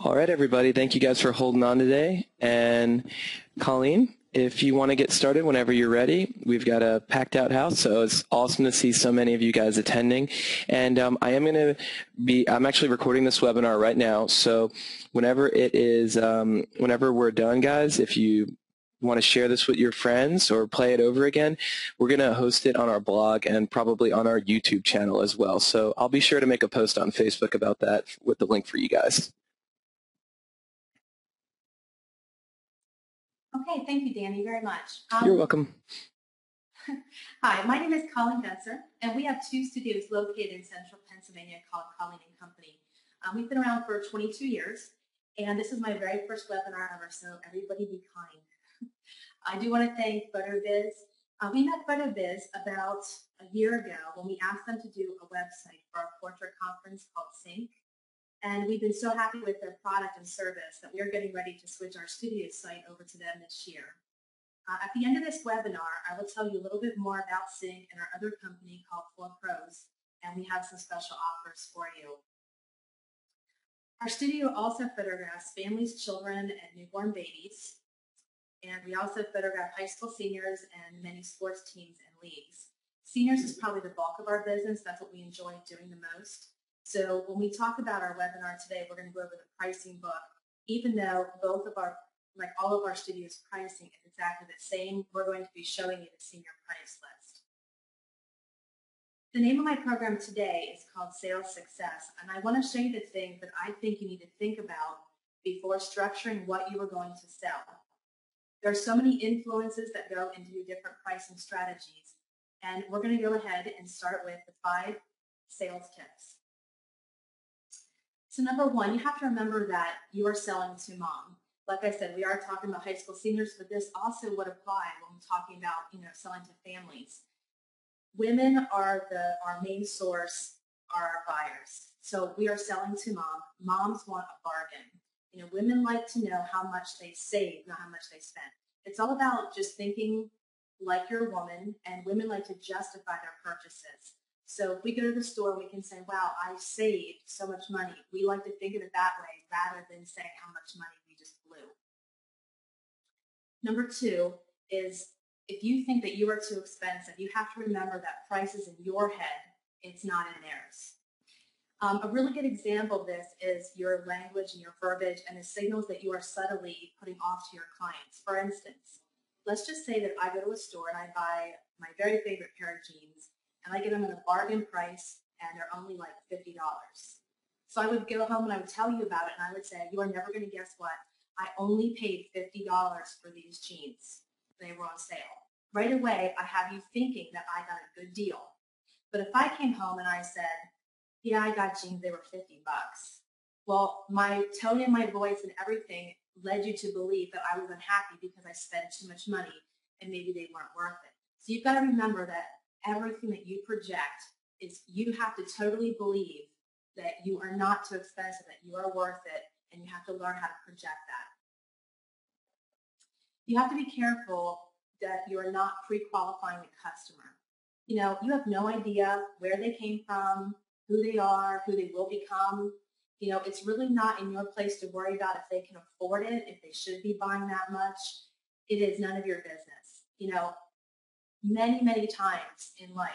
All right, everybody. Thank you guys for holding on today. And Colleen, if you want to get started whenever you're ready, we've got a packed out house, so it's awesome to see so many of you guys attending. And I'm actually recording this webinar right now, so whenever we're done, guys, if you want to share this with your friends or play it over again, we're going to host it on our blog and probably on our YouTube channel as well. So I'll be sure to make a post on Facebook about that with the link for you guys. Okay, thank you, Danny, very much. You're welcome. Hi, my name is Colleen Gonsar, and we have two studios located in central Pennsylvania called Colleen Company. We've been around for 22 years, and this is my very first webinar ever, so everybody be kind. I do want to thank PhotoBiz. We met PhotoBiz about a year ago when we asked them to do a website for our portrait conference called Sync. And we've been so happy with their product and service that we're getting ready to switch our studio site over to them this year. At the end of this webinar, I will tell you a little bit more about Sync and our other company called Floor Pros, and we have some special offers for you. Our studio also photographs families, children, and newborn babies. And we also photograph high school seniors and many sports teams and leagues. Seniors is probably the bulk of our business. That's what we enjoy doing the most. So when we talk about our webinar today, we're going to go over the pricing book. Even though all of our studios' pricing is exactly the same, we're going to be showing you the senior price list. The name of my program today is called Sales Success, and I want to show you the things that I think you need to think about before structuring what you are going to sell. There are so many influences that go into different pricing strategies, and we're going to go ahead and start with the 5 sales tips. So number one, you have to remember that you are selling to mom. Like I said, we are talking about high school seniors, but this also would apply when we're talking about, selling to families. Women are our main source, are our buyers. So we are selling to mom. Moms want a bargain. Women like to know how much they save, not how much they spend. It's all about just thinking like you're a woman, and women like to justify their purchases. So if we go to the store, we can say, wow, I saved so much money. We like to think of it that way rather than saying how much money we just blew. Number 2 is if you think that you are too expensive, you have to remember that price is in your head. It's not in theirs. A really good example of this is your language and your verbiage and the signals that you are subtly putting off to your clients. For instance, let's just say that I go to a store and I buy my very favorite pair of jeans, and I get them at a bargain price, and they're only like $50. So I would go home and I would tell you about it, and I would say, you are never going to guess what? I only paid $50 for these jeans. They were on sale. Right away, I have you thinking that I got a good deal. But if I came home and I said, yeah, I got jeans, they were $50. Well, my tone in my voice and everything led you to believe that I was unhappy because I spent too much money and maybe they weren't worth it. So you've got to remember that everything that you project is you have to totally believe that you are not too expensive, that you are worth it, and you have to learn how to project that. You have to be careful that you are not pre-qualifying the customer. You have no idea where they came from, who they are, who they will become. It's really not in your place to worry about if they can afford it, if they should be buying that much. It is none of your business. Many, many times in life,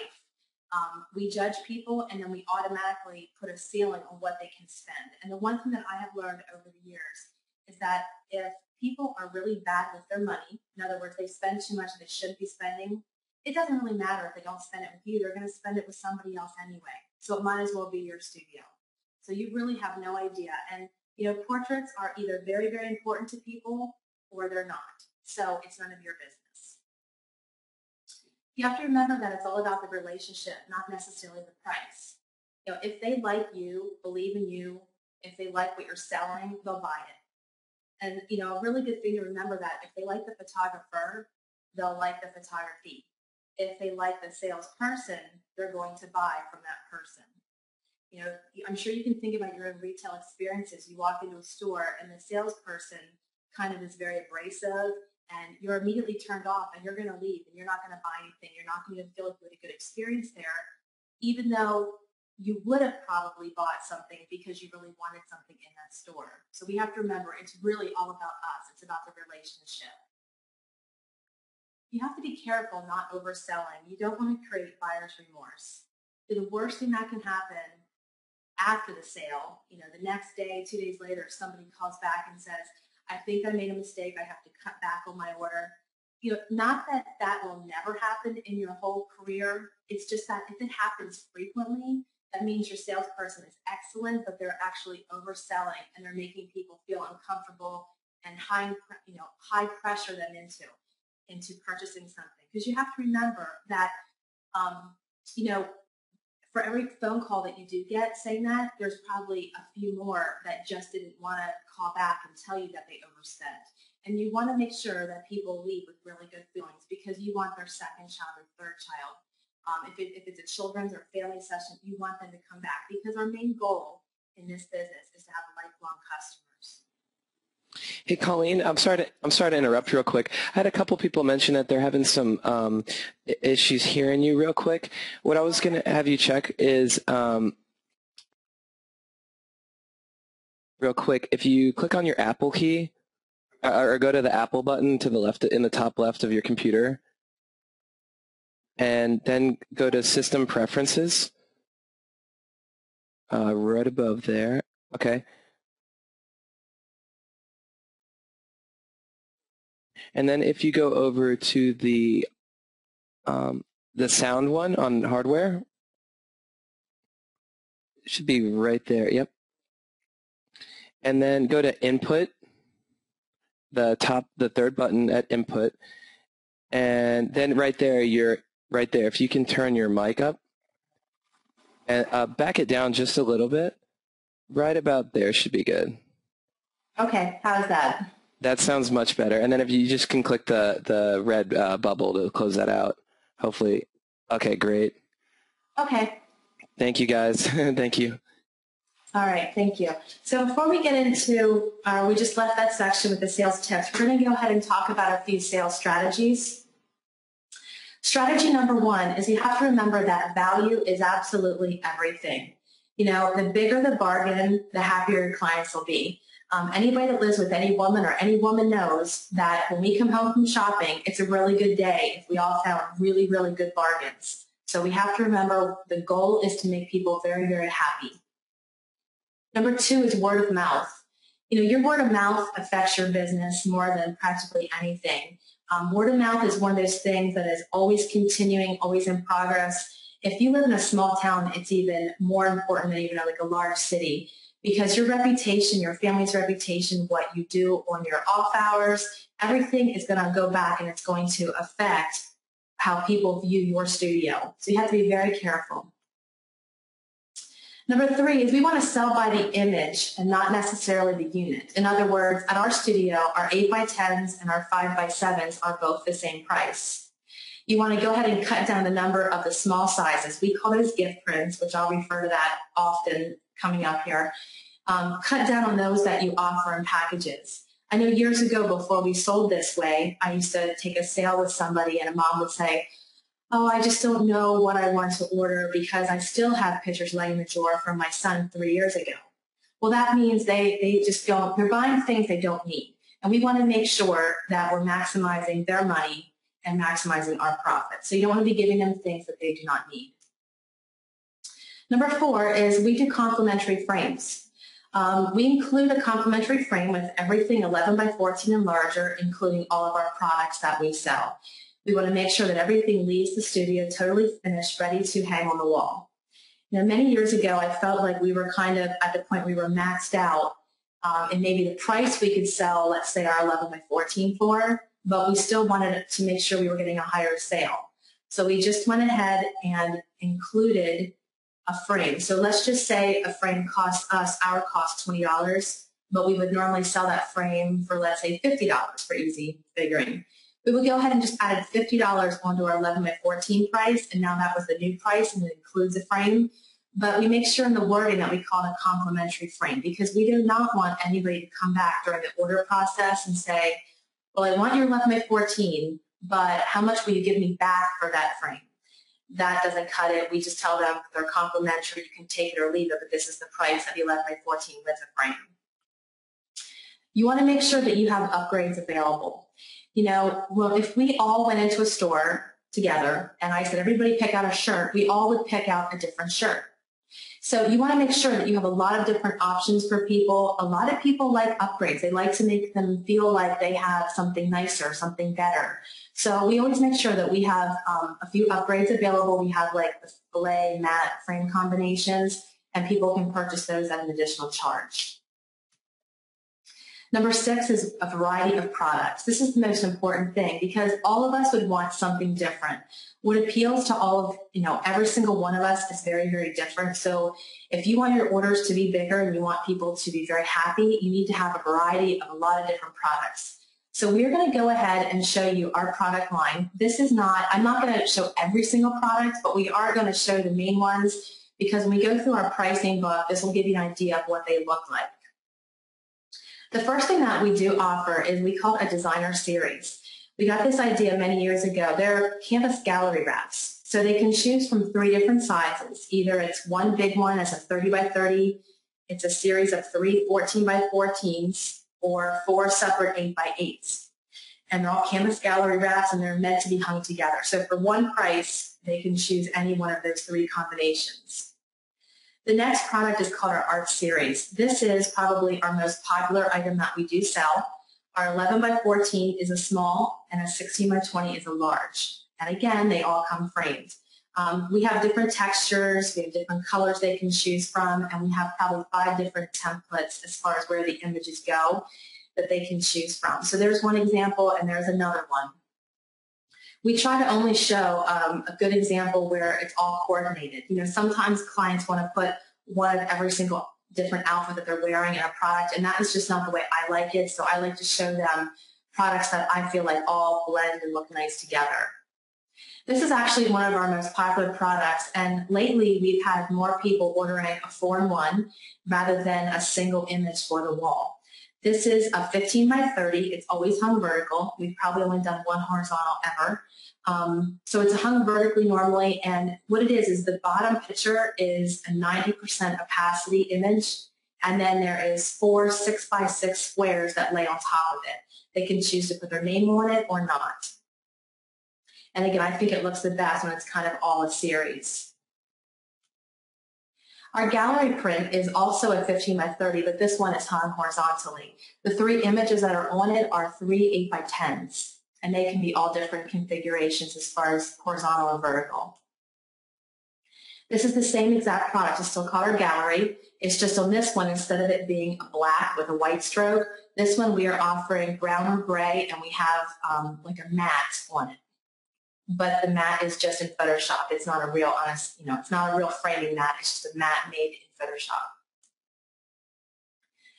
we judge people and then we automatically put a ceiling on what they can spend. And the one thing that I have learned over the years is that if people are really bad with their money, in other words, they spend too much that they shouldn't be spending, it doesn't really matter if they don't spend it with you. They're going to spend it with somebody else anyway. So it might as well be your studio. So you really have no idea. And, portraits are either very, very important to people or they're not. So it's none of your business. You have to remember that it's all about the relationship, not necessarily the price. If they like you, believe in you, if they like what you're selling, they'll buy it. And, a really good thing to remember that if they like the photographer, they'll like the photography. If they like the salesperson, they're going to buy from that person. I'm sure you can think about your own retail experiences. You walk into a store and the salesperson kind of is very abrasive, and you're immediately turned off and you're going to leave and you're not going to buy anything. You're not going to feel like you had a good experience there, even though you would have probably bought something because you really wanted something in that store. So we have to remember it's really all about us. It's about the relationship. You have to be careful not overselling. You don't want to create buyer's remorse. The worst thing that can happen after the sale, the next day, 2 days later, somebody calls back and says, I think I made a mistake. I have to cut back on my order. Not that that will never happen in your whole career. It's just that if it happens frequently, that means your salesperson is excellent, but they're actually overselling and they're making people feel uncomfortable and high pressure them into purchasing something. Because you have to remember that, for every phone call that you do get saying that, there's probably a few more that just didn't want to call back and tell you that they overspent. And you want to make sure that people leave with really good feelings because you want their second child or third child. If it's a children's or family session, you want them to come back because our main goal in this business is to have lifelong customers. Hey, Colleen, I'm sorry to interrupt real quick. I had a couple people mention that they're having some issues hearing you real quick. What I was going to have you check is, real quick, if you click on your Apple key, or go to the Apple button to the left, in the top left of your computer, and then go to System Preferences, right above there. Okay. And then if you go over to the sound one on hardware, it should be right there. Yep. And then go to Input, the third button at Input, and then right there, if you can turn your mic up and back it down just a little bit, right about there should be good. Okay, how's that? That sounds much better. And then if you just can click the red bubble to close that out, hopefully. Okay, great. Okay. Thank you, guys. Thank you. All right, thank you. So before we get into, we just left that section with the sales tips. We're going to go ahead and talk about a few sales strategies. Strategy number one is you have to remember that value is absolutely everything. The bigger the bargain, the happier your clients will be. Anybody that lives with any woman or any woman knows that when we come home from shopping, it's a really good day if we all found really, really good bargains. So we have to remember the goal is to make people very, very happy. Number two is word of mouth. Your word of mouth affects your business more than practically anything. Word of mouth is one of those things that is always continuing, always in progress. If you live in a small town, it's even more important than even like a large city because your reputation, your family's reputation, what you do on your off hours, everything is going to go back and it's going to affect how people view your studio. So you have to be very careful. Number three is we want to sell by the image and not necessarily the unit. In other words, at our studio, our 8x10s and our 5x7s are both the same price. You want to go ahead and cut down the number of the small sizes. We call those gift prints, which I'll refer to that often coming up here. Cut down on those that you offer in packages. I know years ago before we sold this way, I used to take a sale with somebody and a mom would say, oh, I just don't know what I want to order because I still have pictures laying in the drawer from my son 3 years ago. Well, that means they just don't, they're buying things they don't need. And we want to make sure that we're maximizing their money and maximizing our profit. So you don't want to be giving them things that they do not need. Number four is we do complimentary frames. We include a complimentary frame with everything 11x14 and larger, including all of our products that we sell. We want to make sure that everything leaves the studio totally finished, ready to hang on the wall. Many years ago, I felt like we were kind of at the point we were maxed out and maybe the price we could sell, let's say our 11x14 for, but we still wanted to make sure we were getting a higher sale. So we just went ahead and included a frame. So let's just say a frame costs us, our cost $20, but we would normally sell that frame for, let's say, $50 for easy figuring. We would go ahead and just added $50 onto our 11x14 price, and now that was the new price, and it includes a frame. But we make sure in the wording that we call it a complimentary frame because we do not want anybody to come back during the order process and say, well, I want your 11x14, but how much will you give me back for that frame? that doesn't cut it. We just tell them they're complimentary, you can take it or leave it, but this is the price at 11 by 14 with a frame. You want to make sure that you have upgrades available. You know, well, if we all went into a store together and I said, everybody pick out a shirt, we all would pick out a different shirt. So you want to make sure that you have a lot of different options for people. A lot of people like upgrades. They like to make them feel like they have something nicer, something better. So we always make sure that we have a few upgrades available. We have like the fillet, matte, frame combinations, and people can purchase those at an additional charge. Number 6 is a variety of products. This is the most important thing because all of us would want something different. What appeals to all of, every single one of us is very, very different. So if you want your orders to be bigger and you want people to be very happy, you need to have a variety of a lot of different products. So we're going to go ahead and show you our product line. I'm not going to show every single product, but we are going to show the main ones because when we go through our pricing book, this will give you an idea of what they look like. The first thing that we do offer is we call it a designer series. We got this idea many years ago. They're canvas gallery wraps. So they can choose from 3 different sizes. Either it's one big one as a 30 by 30, it's a series of 3 14 by 14s, or 4 separate 8 by 8s. And they're all canvas gallery wraps and they're meant to be hung together. So for one price, they can choose any one of those 3 combinations. The next product is called our art series. This is probably our most popular item that we do sell. Our 11 by 14 is a small and a 16 by 20 is a large. And again, they all come framed. We have different textures, we have different colors they can choose from, and we have probably 5 different templates as far as where the images go that they can choose from. So there's one example and there's another one. We try to only show a good example where it's all coordinated. Sometimes clients want to put one of every single different outfit that they're wearing in a product, and that is just not the way I like it. So I like to show them products that I feel like all blend and look nice together. This is actually one of our most popular products, and lately we've had more people ordering a 4-in-1 rather than a single image for the wall. This is a 15 by 30. It's always hung vertical. We've probably only done one horizontal ever. So it's hung vertically normally, and what it is the bottom picture is a 90% opacity image, and then there is 4 6 by 6 squares that lay on top of it. They can choose to put their name on it or not. And again, I think it looks the best when it's kind of all a series. Our gallery print is also a 15 by 30, but this one is hung horizontally. The 3 images that are on it are 3 8 by 10s, and they can be all different configurations as far as horizontal or vertical. This is the same exact product. It's still called our gallery. It's just on this one, instead of it being a black with a white stroke, this one we are offering brown or gray, and we have like a matte on it. But the matte is just in Photoshop. It's not a real honest, it's not a real framing matte. It's just a matte made in Photoshop.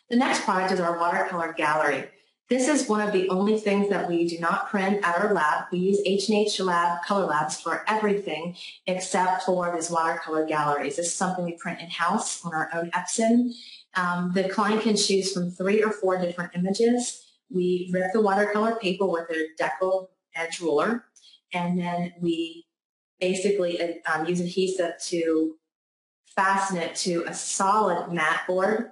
The next product is our watercolor gallery. This is one of the only things that we do not print at our lab. We use H&H Color Labs for everything except for these watercolor galleries. This is something we print in-house on our own Epson. The client can choose from 3 or 4 different images. We rip the watercolor paper with a decal edge ruler, and then we basically use adhesive to fasten it to a solid matte board.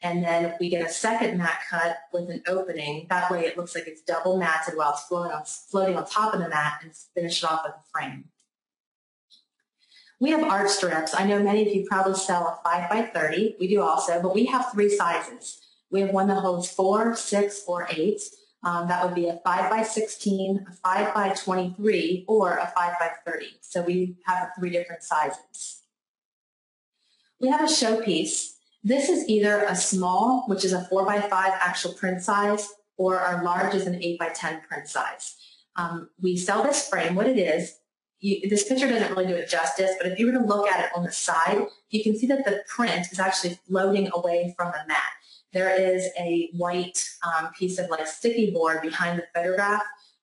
And then we get a second matte cut with an opening. That way it looks like it's double matted while it's floating on top of the mat, and finish it off with a frame. We have art strips. I know many of you probably sell a 5 by 30. We do also, but we have 3 sizes. We have one that holds 4, 6, or 8. That would be a 5 by 16, a 5 by 23, or a 5 by 30. So we have 3 different sizes. We have a showpiece. This is either a small, which is a 4 by 5 actual print size, or our large is an 8 by 10 print size. We sell this frame. What it is, this picture doesn't really do it justice, but if you were to look at it on the side, you can see that the print is actually floating away from the mat. There is a white piece of like sticky board behind the photograph.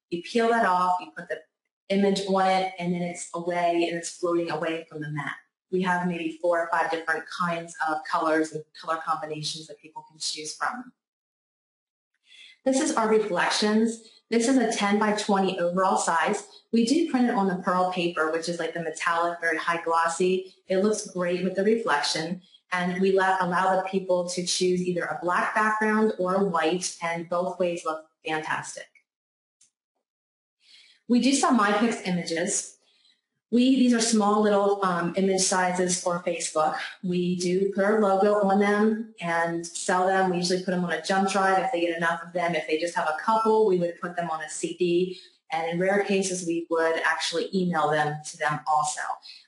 You peel that off, you put the image on it, and then it's away and it's floating away from the mat. We have maybe 4 or 5 different kinds of colors and color combinations that people can choose from. This is our reflections. This is a 10 by 20 overall size. We do print it on the pearl paper, which is like the metallic, very high glossy. It looks great with the reflection. And we allow the people to choose either a black background or a white, and both ways look fantastic. We do sell MyPix images. These are small little image sizes for Facebook. We do put our logo on them and sell them. We usually put them on a jump drive if they get enough of them. If they just have a couple, we would put them on a CD. And in rare cases, we would actually email them to them also.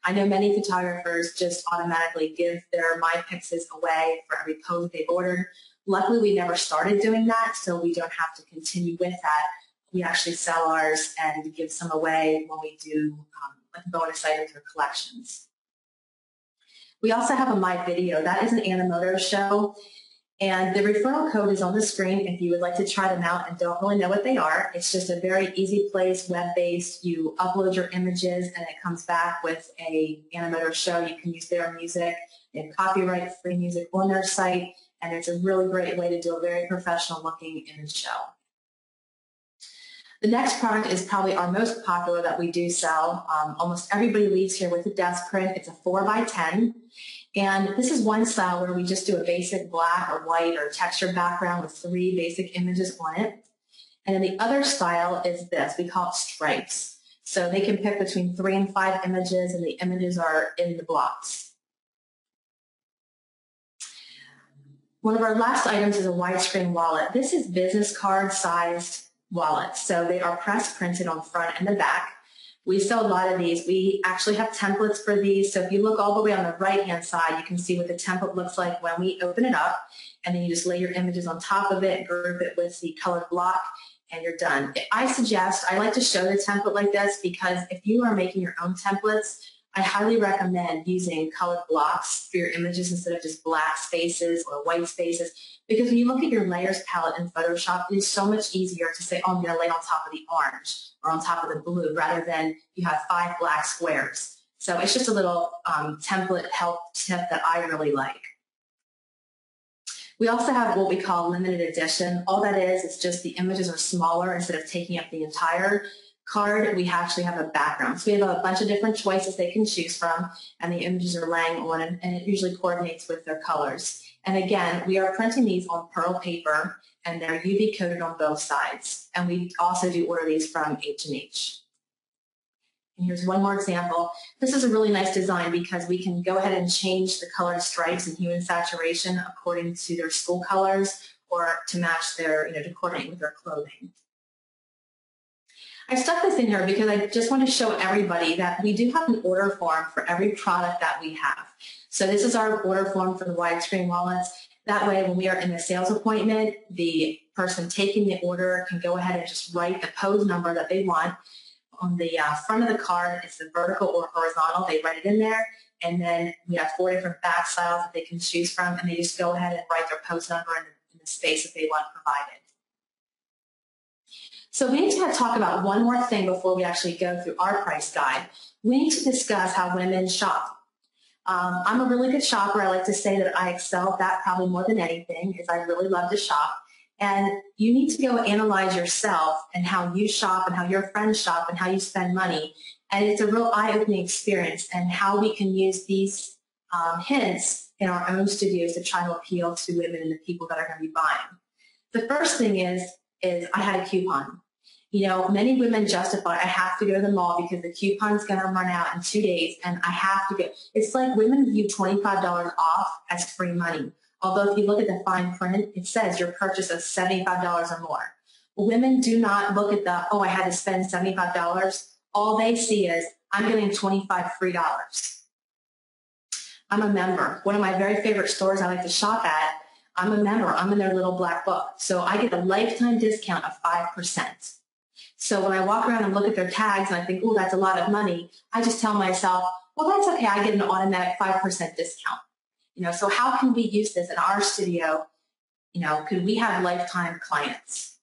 I know many photographers just automatically give their MyPixes away for every pose they've ordered. Luckily, we never started doing that, so we don't have to continue with that. We actually sell ours and give some away when we do like bonus items or collections. We also have a My Video. That is an Animoto show. And the referral code is on the screen if you would like to try them out and don't really know what they are. It's just a very easy place, web-based. You upload your images and it comes back with a Animoto show. You can use their music. They have copyright-free music on their site, and it's a really great way to do a very professional-looking image show. The next product is probably our most popular that we do sell. Almost everybody leaves here with a desk print. It's a 4 by 10. And this is one style where we just do a basic black or white or textured background with 3 basic images on it. And then the other style is this. We call it stripes. So they can pick between 3 and 5 images, and the images are in the blocks. One of our last items is a widescreen wallet. This is business card sized wallets. So they are press printed on front and the back. We sell a lot of these. We actually have templates for these. So if you look all the way on the right-hand side, you can see what the template looks like when we open it up. And then you just lay your images on top of it, group it with the colored block, and you're done. I like to show the template like this because if you are making your own templates, I highly recommend using colored blocks for your images instead of just black spaces or white spaces, because when you look at your layers palette in Photoshop, it is so much easier to say, oh, I'm going to lay on top of the orange or on top of the blue, rather than you have 5 black squares. So it's just a little template help tip that I really like. We also have what we call limited edition. All that is, it's just the images are smaller. Instead of taking up the entire card, we actually have a background. So we have a bunch of different choices they can choose from, and the images are laying on it, and it usually coordinates with their colors. And again, we are printing these on pearl paper, and they're UV coated on both sides. And we also do order these from H&H. And here's one more example. This is a really nice design because we can go ahead and change the colored stripes and hue and saturation according to their school colors or to match their, to coordinate with their clothing. I stuck this in here because I just want to show everybody that we do have an order form for every product that we have. So this is our order form for the widescreen wallets. That way, when we are in the sales appointment, the person taking the order can go ahead and just write the pose number that they want. On the front of the card, it's the vertical or horizontal. They write it in there. And then we have 4 different back styles that they can choose from. And they just go ahead and write their pose number in the space that they want provided. So we need to talk about one more thing before we actually go through our price guide. We need to discuss how women shop. I'm a really good shopper. I like to say that I excel at that probably more than anything, because I really love to shop. And you need to go analyze yourself and how you shop and how your friends shop and how you spend money. And it's a real eye-opening experience, and how we can use these hints in our own studios to try to appeal to women and the people that are going to be buying. The first thing is I had a coupon. Many women justify, I have to go to the mall because the coupon's going to run out in 2 days, and I have to go. It's like women view $25 off as free money. Although if you look at the fine print, it says your purchase of $75 or more. Women do not look at the, oh, I had to spend $75. All they see is, I'm getting $25 free dollars. I'm a member. One of my very favorite stores I like to shop at, I'm a member. I'm in their little black book. So I get a lifetime discount of 5%. So when I walk around and look at their tags and I think, oh, that's a lot of money, I just tell myself, well, that's okay. I get an automatic 5% discount. So how can we use this in our studio? Could we have lifetime clients?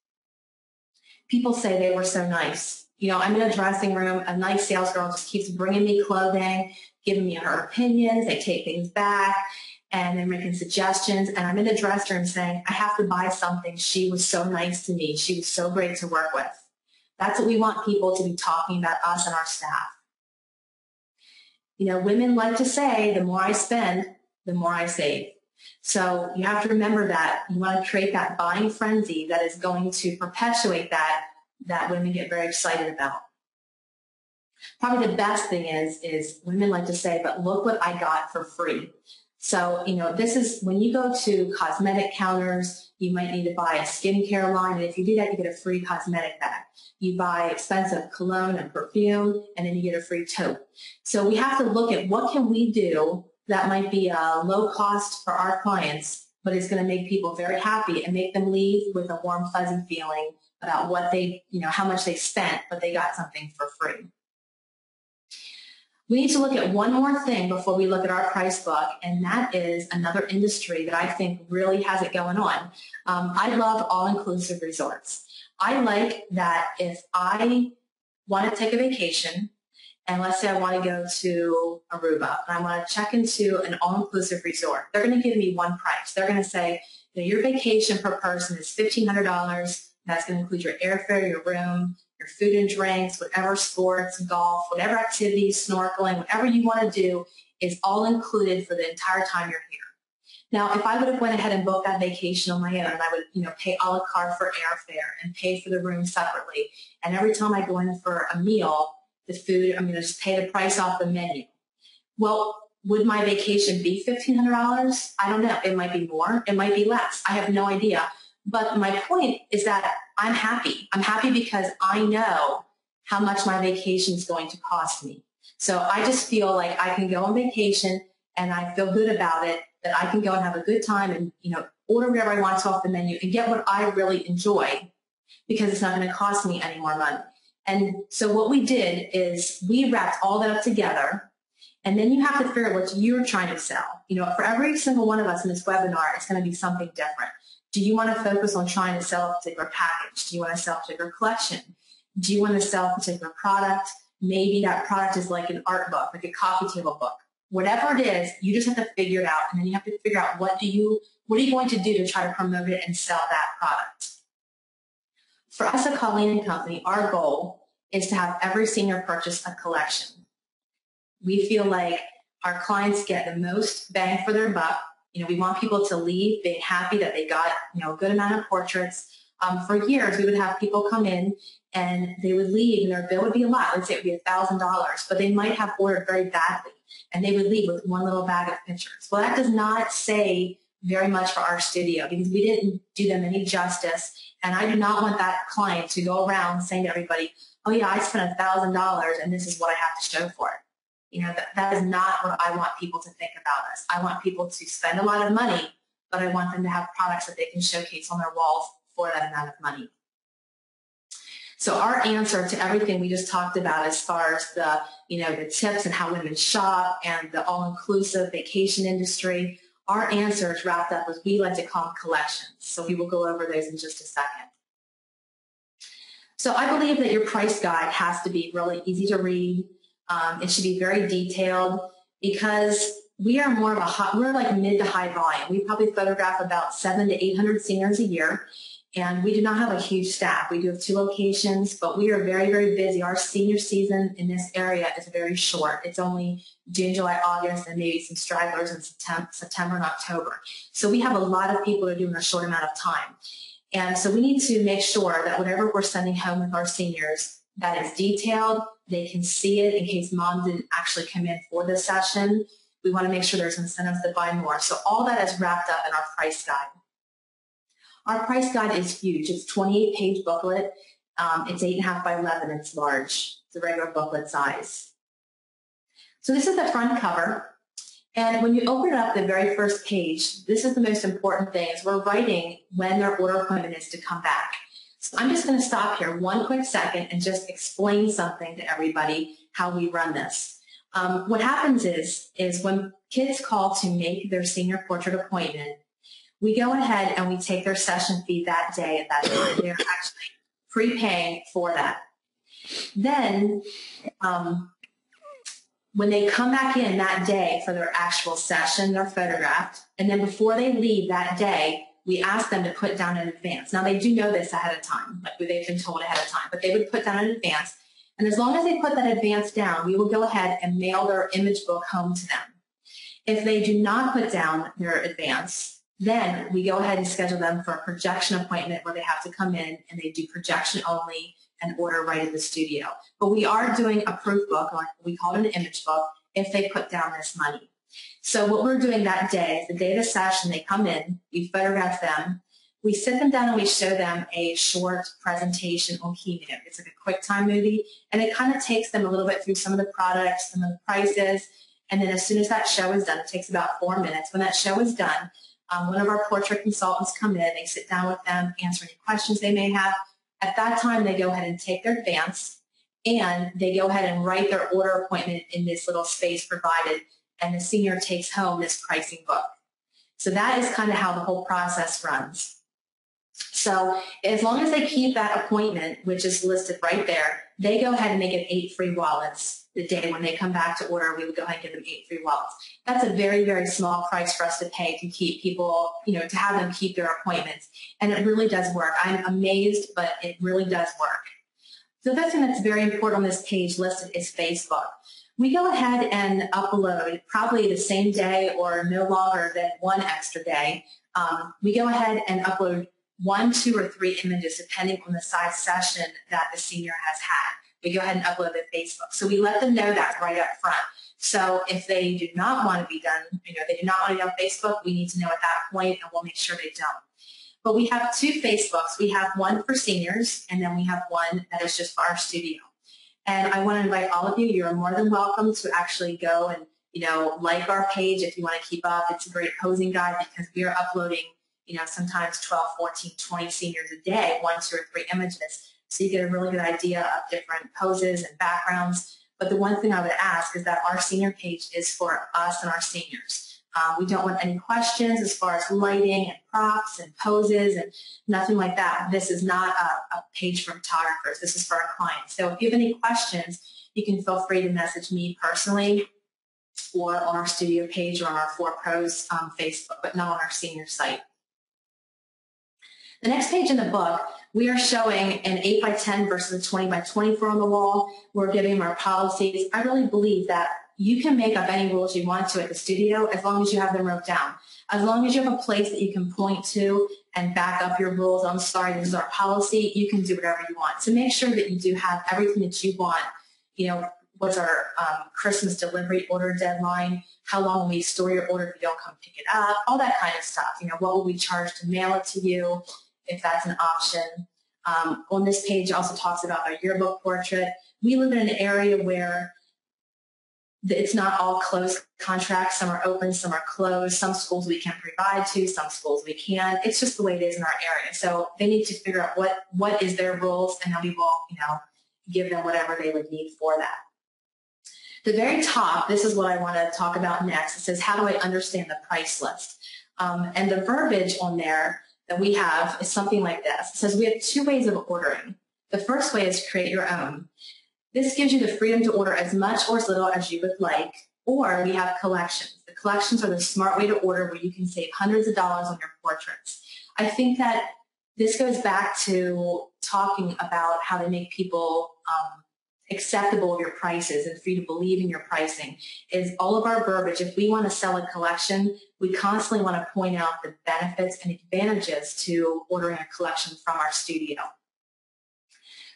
People say they were so nice. I'm in a dressing room. A nice sales girl just keeps bringing me clothing, giving me her opinions. They take things back. and they're making suggestions, and I'm in the dressing room saying, I have to buy something. She was so nice to me. She was so great to work with. That's what we want people to be talking about us and our staff. You know, women like to say, the more I spend, the more I save. So you have to remember that. You want to create that buying frenzy that is going to perpetuate that women get very excited about. Probably the best thing is women like to say, but look what I got for free. So, you know, this is when you go to cosmetic counters, you might need to buy a skincare line, and if you do that, you get a free cosmetic bag. You buy expensive cologne and perfume, and then you get a free tote. So we have to look at what can we do that might be a low cost for our clients, but it's going to make people very happy and make them leave with a warm, fuzzy feeling about what they, you know, how much they spent, but they got something for free. We need to look at one more thing before we look at our price book, and that is another industry that I think really has it going on. I love all-inclusive resorts. I like that if I want to take a vacation, and let's say I want to go to Aruba, and I want to check into an all-inclusive resort, they're going to give me one price. They're going to say, you know, your vacation per person is $1,500. That's going to include your airfare, your room, your food and drinks, whatever sports, golf, whatever activities, snorkeling, whatever you want to do is all included for the entire time you're here. Now, if I would have went ahead and booked that vacation on my own, and I would, you know, pay a la carte for airfare and pay for the room separately, and every time I go in for a meal, the food, I'm going to just pay the price off the menu. Well, would my vacation be $1,500? I don't know. It might be more. It might be less. I have no idea. But my point is that I'm happy. I'm happy because I know how much my vacation is going to cost me. So I just feel like I can go on vacation and I feel good about it, that I can go and have a good time and, you know, order whatever I want off the menu and get what I really enjoy because it's not going to cost me any more money. And so what we did is we wrapped all that up together, and then you have to figure out what you're trying to sell. You know, for every single one of us in this webinar, it's going to be something different. Do you want to focus on trying to sell a particular package? Do you want to sell a particular collection? Do you want to sell a particular product? Maybe that product is like an art book, like a coffee table book. Whatever it is, you just have to figure it out, and then you have to figure out what are you going to do to try to promote it and sell that product. For us at Colleen Company, our goal is to have every senior purchase a collection. We feel like our clients get the most bang for their buck. You know, we want people to leave being happy that they got, you know, a good amount of portraits. For years, we would have people come in and they would leave and their bill would be a lot. Let's say it would be $1,000, but they might have ordered very badly and they would leave with one little bag of pictures. Well, that does not say very much for our studio because we didn't do them any justice. And I do not want that client to go around saying to everybody, oh yeah, I spent $1,000 and this is what I have to show for it. You know, that is not what I want people to think about us. I want people to spend a lot of money, but I want them to have products that they can showcase on their walls for that amount of money. So our answer to everything we just talked about as far as the, you know, the tips and how women shop and the all-inclusive vacation industry, our answer is wrapped up as we like to call them collections. So we will go over those in just a second. So I believe that your price guide has to be really easy to read. It should be very detailed because we are more of a we're like mid to high volume. We probably photograph about 700 to 800 seniors a year, and we do not have a huge staff. We do have 2 locations, but we are very, very busy. Our senior season in this area is very short. It's only June, July, August, and maybe some stragglers in September and October. So we have a lot of people that are doing a short amount of time. And so we need to make sure that whatever we're sending home with our seniors, that is detailed. They can see it in case mom didn't actually come in for this session. We want to make sure there's incentives to buy more. So all that is wrapped up in our price guide. Our price guide is huge. It's a 28-page booklet. It's 8.5 by 11. It's large. It's a regular booklet size. So this is the front cover. And when you open it up, the very first page, this is the most important thing, is we're writing when their order appointment is to come back. So I'm just going to stop here one quick second and just explain something to everybody, how we run this. What happens is when kids call to make their senior portrait appointment, we go ahead and we take their session fee that day at that time. They're actually prepaying for that. Then when they come back in that day for their actual session, they're photographed, and then before they leave that day, we ask them to put down in advance. Now, they do know this ahead of time, like they've been told ahead of time, but they would put down in advance. And as long as they put that advance down, we will go ahead and mail their image book home to them. If they do not put down their advance, then we go ahead and schedule them for a projection appointment where they have to come in and they do projection only and order right at the studio. But we are doing a proof book, like we call it an image book, if they put down this money. So what we're doing that day is the day of the session, they come in, we photograph them, we sit them down and we show them a short presentation on Keynote. It's like a QuickTime movie, and it kind of takes them a little bit through some of the products, some of the prices, and then as soon as that show is done, it takes about 4 minutes. When that show is done, one of our portrait consultants come in, they sit down with them, answer any questions they may have. At that time, they go ahead and take their advance, and they go ahead and write their order appointment in this little space provided, and the senior takes home this pricing book. So that is kind of how the whole process runs. So as long as they keep that appointment, which is listed right there, they go ahead and they get 8 free wallets. The day when they come back to order, we would go ahead and give them 8 free wallets. That's a very, very small price for us to pay to keep people, to have them keep their appointments. And it really does work. I'm amazed, but it really does work. So the other thing that's very important on this page listed is Facebook. We go ahead and upload probably the same day or no longer than 1 extra day. We go ahead and upload 1, 2, or 3 images depending on the size session that the senior has had. We go ahead and upload it to Facebook. So we let them know that right up front. So if they do not want to be done, they do not want to be on Facebook, we need to know at that point, and we'll make sure they don't. But we have 2 Facebooks. We have one for seniors, and then we have one that is just for our studio. And I want to invite all of you, you're more than welcome to actually go and, like our page if you want to keep up. It's a great posing guide because we are uploading, sometimes 12, 14, 20 seniors a day, 1, 2, or 3 images. So you get a really good idea of different poses and backgrounds. But the one thing I would ask is that our senior page is for us and our seniors. We don't want any questions as far as lighting and props and poses and nothing like that. This is not a page for photographers. This is for our clients. So if you have any questions, you can feel free to message me personally or on our studio page or on our 4Pros Facebook, but not on our senior site. The next page in the book, we are showing an 8x10 versus a 20x24 on the wall. We're giving them our policies. I really believe that you can make up any rules you want to at the studio as long as you have them wrote down. As long as you have a place that you can point to and back up your rules. I'm sorry, this is our policy. You can do whatever you want. So make sure that you do have everything that you want. What's our Christmas delivery order deadline? How long will we store your order if you don't come pick it up? All that kind of stuff. What will we charge to mail it to you, if that's an option. On this page, it also talks about our yearbook portrait. We live in an area where it's not all closed contracts. Some are open, some are closed. Some schools we can provide to, some schools we can't. It's just the way it is in our area. So they need to figure out what is their rules, and then we will, give them whatever they would need for that. The very top, this is what I want to talk about next. It says, how do I understand the price list? And the verbiage on there that we have is something like this. It says we have 2 ways of ordering. The first way is create your own. This gives you the freedom to order as much or as little as you would like, or we have collections. The collections are the smart way to order where you can save hundreds of dollars on your portraits. I think that this goes back to talking about how to make people acceptable of your prices and for you to believe in your pricing is all of our verbiage. If we want to sell a collection, we constantly want to point out the benefits and advantages to ordering a collection from our studio.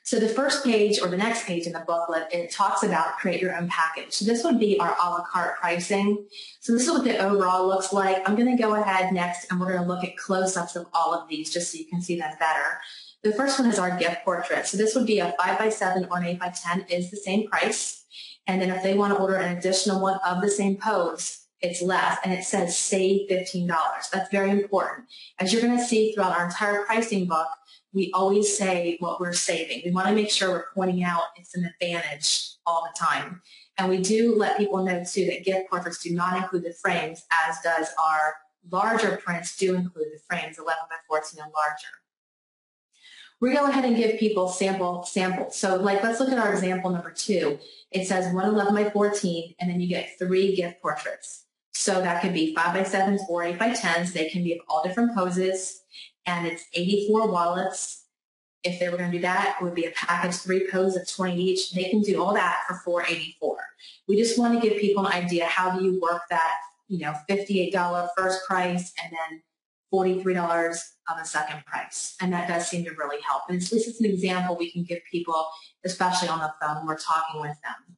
So the first page or the next page in the booklet, it talks about create your own package. So this would be our a la carte pricing. So this is what the overall looks like. I'm going to go ahead next and we're going to look at close-ups of all of these just so you can see them better. The first one is our gift portrait. So this would be a 5x7 or an 8x10 is the same price. And then if they want to order an additional one of the same pose, it's less. And it says save $15. That's very important. As you're going to see throughout our entire pricing book, we always say what we're saving. We want to make sure we're pointing out it's an advantage all the time. And we do let people know, too, that gift portraits do not include the frames, as does our larger prints do include the frames, 11x14 and larger. we go ahead and give people samples. So like, let's look at our example number 2. It says 111 by 14, and then you get 3 gift portraits. So that could be 5 by 7s or 8 by 10s. They can be of all different poses, and it's 84 wallets. If they were going to do that, it would be a package, 3 poses of 20 each. They can do all that for $484. We just want to give people an idea, how do you work that, $58 first price and then $43 of a second price. And that does seem to really help. And at least it's an example we can give people, especially on the phone when we're talking with them.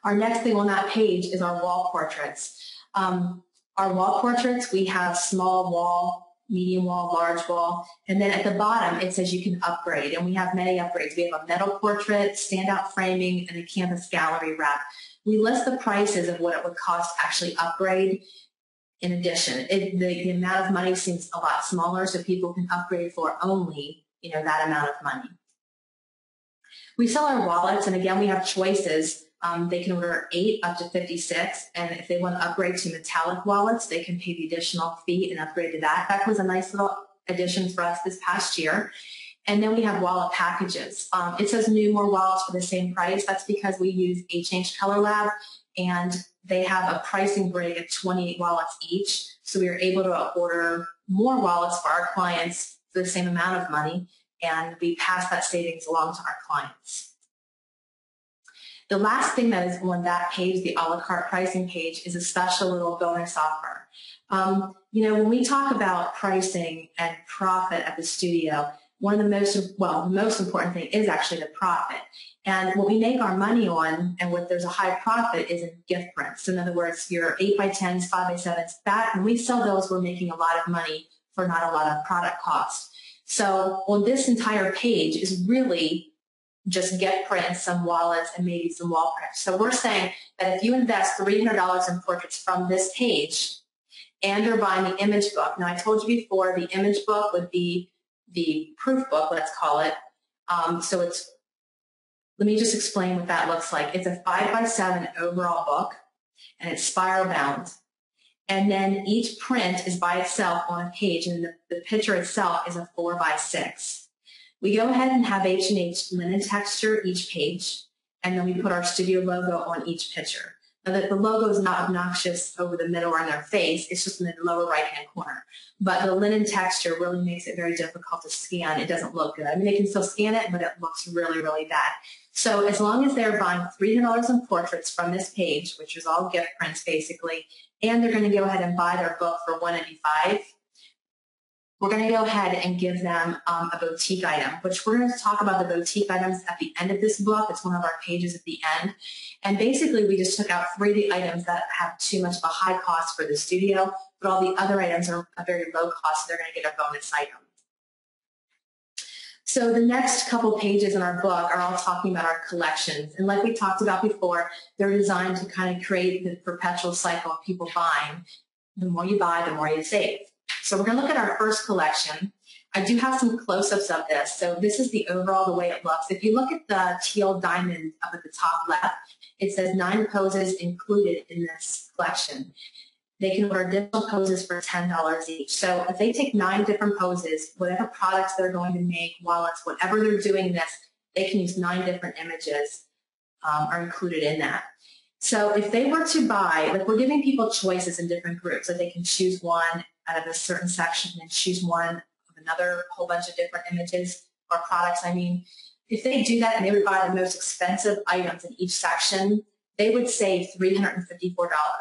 Our next thing on that page is our wall portraits. Our wall portraits, we have small wall, medium wall, large wall, and then at the bottom it says you can upgrade, and we have many upgrades. We have a metal portrait, standout framing, and a canvas gallery wrap. We list the prices of what it would cost to actually upgrade. In addition, the amount of money seems a lot smaller, so people can upgrade for only that amount of money. We sell our wallets, and again we have choices. They can order 8 up to 56, and if they want to upgrade to metallic wallets, they can pay the additional fee and upgrade to that. That was a nice little addition for us this past year. And then we have wallet packages. It says new more wallets for the same price. That's because we use H&H Color Lab, and they have a pricing break of 28 wallets each. So we are able to order more wallets for our clients for the same amount of money, and we pass that savings along to our clients. The last thing that is on that page, the a la carte pricing page, is a special little bonus offer. When we talk about pricing and profit at the studio, one of the most important thing is actually the profit. And what we make our money on, and what there's a high profit, is in gift prints. So in other words, your 8 by 10s, 5 by 7s, that when we sell those, we're making a lot of money for not a lot of product cost. So on this entire page is really just gift prints, some wallets, and maybe some wall prints. So we're saying that if you invest $300 in portraits from this page, and you're buying the image book. Now I told you before, the image book would be the proof book, let's call it. Let me just explain what that looks like. It's a 5 by 7 overall book, and it's spiral bound. And then each print is by itself on a page, and the picture itself is a 4 by 6. We go ahead and have H&H linen texture each page, and then we put our studio logo on each picture. Now the logo is not obnoxious over the middle or in their face, it's just in the lower right-hand corner. But the linen texture really makes it very difficult to scan. It doesn't look good. I mean, they can still scan it, but it looks really, really bad. So as long as they're buying $300 in portraits from this page, which is all gift prints basically, and they're going to go ahead and buy their book for $185, we're going to go ahead and give them a boutique item, which we're going to talk about the boutique items at the end of this book. It's one of our pages at the end. And basically, we just took out 3 of the items that have too much of a high cost for the studio, but all the other items are a very low cost, so they're going to get a bonus item. So the next couple pages in our book are all talking about our collections. And like we talked about before, they're designed to kind of create the perpetual cycle of people buying. The more you buy, the more you save. So we're going to look at our first collection. I do have some close-ups of this. So this is the overall, the way it looks. If you look at the teal diamond up at the top left, it says 9 poses included in this collection. They can order additional poses for $10 each. So if they take 9 different poses, whatever products they're going to make, wallets, whatever they're doing in this, they can use 9 different images are included in that. So if they were to buy, like we're giving people choices in different groups, so they can choose one out of a certain section and choose one of another whole bunch of different images or products. I mean, if they do that and they would buy the most expensive items in each section, they would save $354.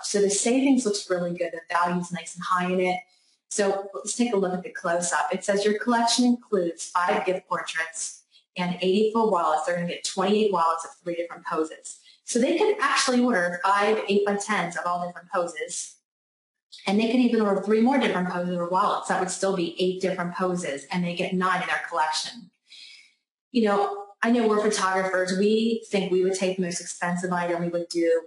So the savings looks really good. The value is nice and high in it. So let's take a look at the close-up. It says your collection includes 5 gift portraits and 84 wallets. They're going to get 28 wallets of 3 different poses. So they could actually order 5 8 by 10s of all different poses. And they could even order 3 more different poses or wallets. That would still be 8 different poses, and they get 9 in their collection. I know we're photographers. We think we would take the most expensive item. We would do,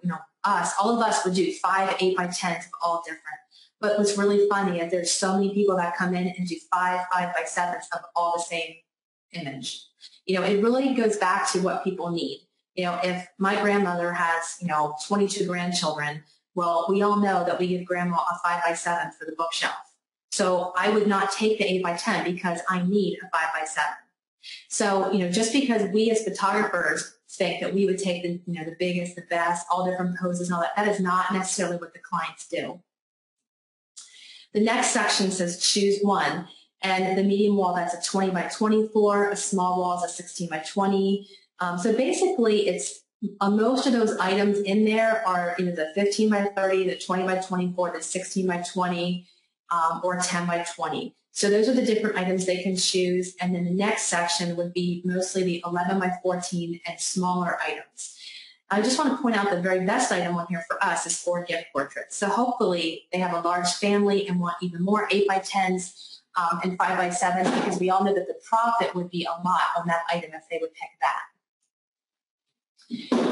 all of us would do 5 8 by 10s of all different. But what's really funny is there's so many people that come in and do 5 5 by 7s of all the same image. It really goes back to what people need. If my grandmother has, 22 grandchildren, well, we all know that we give grandma a 5 by 7 for the bookshelf. So I would not take the 8x10 because I need a 5x7. So, just because we as photographers think that we would take the, the biggest, the best, all different poses and all that, that is not necessarily what the clients do. The next section says choose one, and the medium wall, that's a 20x20 floor, a small wall is a 16x20. So basically it's most of those items in there are either the 15x30, the 20x24, the 16x20, or 10x20. So those are the different items they can choose. And then the next section would be mostly the 11x14 and smaller items. I just want to point out the very best item on here for us is 4 gift portraits. So hopefully they have a large family and want even more 8x10s and 5x7s, because we all know that the profit would be a lot on that item if they would pick that.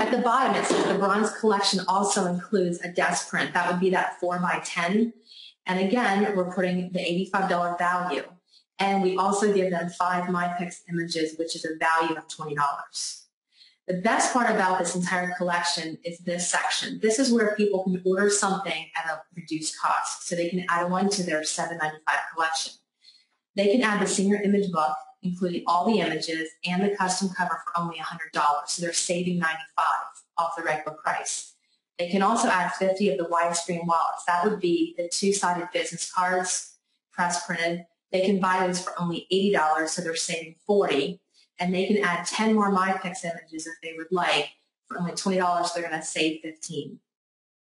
At the bottom it says the bronze collection also includes a desk print. That would be that 4x10. And again, we're putting the $85 value. And we also give them 5 MyPix images, which is a value of $20. The best part about this entire collection is this section. This is where people can order something at a reduced cost. So they can add one to their $7.95 collection. They can add the senior image book, including all the images, and the custom cover for only $100. So they're saving $95 off the regular price. They can also add 50 of the widescreen wallets. That would be the 2-sided business cards, press printed. They can buy those for only $80, so they're saving $40. And they can add 10 more MyPix images if they would like. For only $20, they're going to save $15.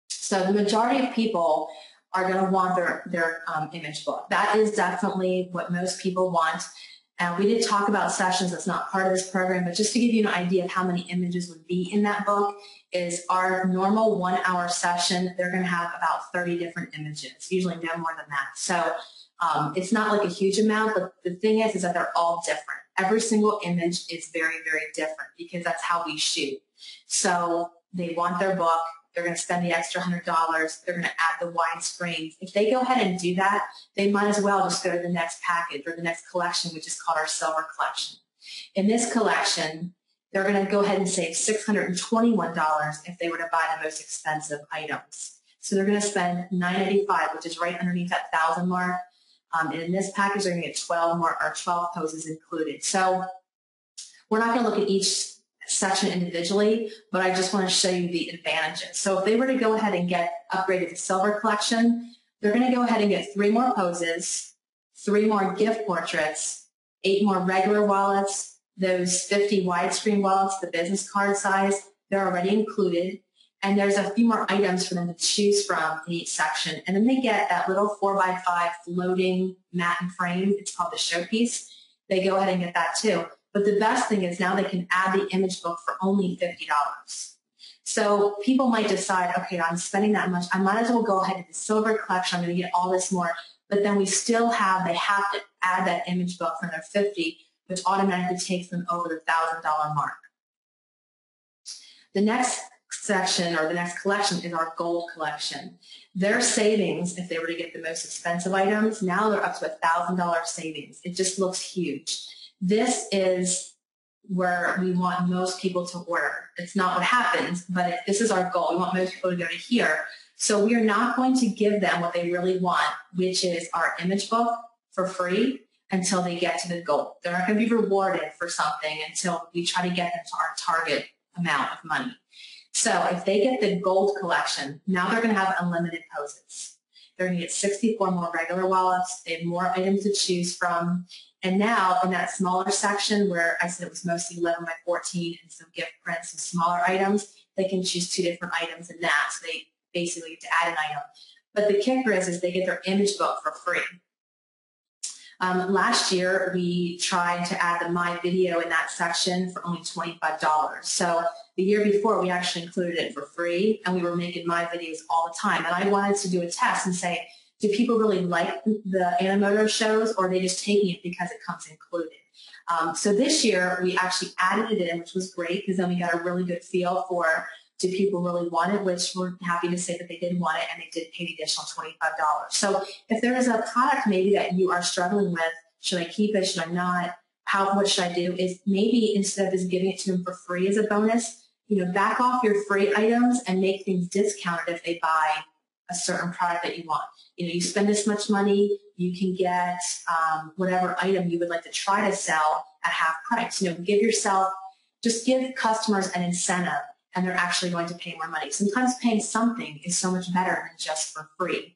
So the majority of people are going to want their image book. That is definitely what most people want. We did talk about sessions. That's not part of this program, but just to give you an idea of how many images would be in that book is our normal 1-hour session. They're going to have about 30 different images, usually no more than that. So it's not like a huge amount, but the thing is that they're all different. Every single image is very, very different because that's how we shoot. So they want their book. They're going to spend the extra $100. They're going to add the widescreens. If they go ahead and do that, they might as well just go to the next package or the next collection, which is called our silver collection. In this collection, they're going to go ahead and save $621 if they were to buy the most expensive items. So they're going to spend $985, which is right underneath that 1,000 mark. And in this package, they're going to get 12 poses included. So we're not going to look at each section individually, but I just want to show you the advantages. So if they were to go ahead and get upgraded to silver collection, they're going to go ahead and get 3 more poses, 3 more gift portraits, 8 more regular wallets, those 50 widescreen wallets, the business card size, they're already included. And there's a few more items for them to choose from in each section. And then they get that little 4x5 floating mat and frame. It's called the showpiece. They go ahead and get that too. But the best thing is now they can add the image book for only $50. So people might decide, okay, I'm spending that much. I might as well go ahead to the silver collection. I'm going to get all this more. But then we still they have to add that image book for their $50, which automatically takes them over the $1,000 mark. The next section or the next collection is our gold collection. Their savings, if they were to get the most expensive items, now they're up to $1,000 savings. It just looks huge. This is where we want most people to order. It's not what happens, but this is our goal. We want most people to go to here. So we are not going to give them what they really want, which is our image book for free until they get to the goal. They're not going to be rewarded for something until we try to get them to our target amount of money. So if they get the gold collection, now they're going to have unlimited poses. They're going to get 64 more regular wallets. They have more items to choose from. And now in that smaller section where I said it was mostly 11x14 and some gift prints and smaller items, they can choose 2 different items in that. So they basically get to add an item. But the kicker is they get their image book for free. Last year, we tried to add the My Video in that section for only $25. So the year before, we actually included it for free, and we were making My Videos all the time. And I wanted to do a test and say, do people really like the Animoto shows, or are they just taking it because it comes included? So this year, we actually added it in, which was great, because then we got a really good feel for, do people really want it, which we're happy to say that they did want it, and they did pay the additional $25. So if there is a product maybe that you are struggling with, should I keep it, should I not, what should I do, is maybe instead of just giving it to them for free as a bonus, back off your free items and make things discounted if they buy a certain product that you want. You spend this much money, you can get whatever item you would like to try to sell at half price. Just give customers an incentive, and they're actually going to pay more money. Sometimes paying something is so much better than just for free.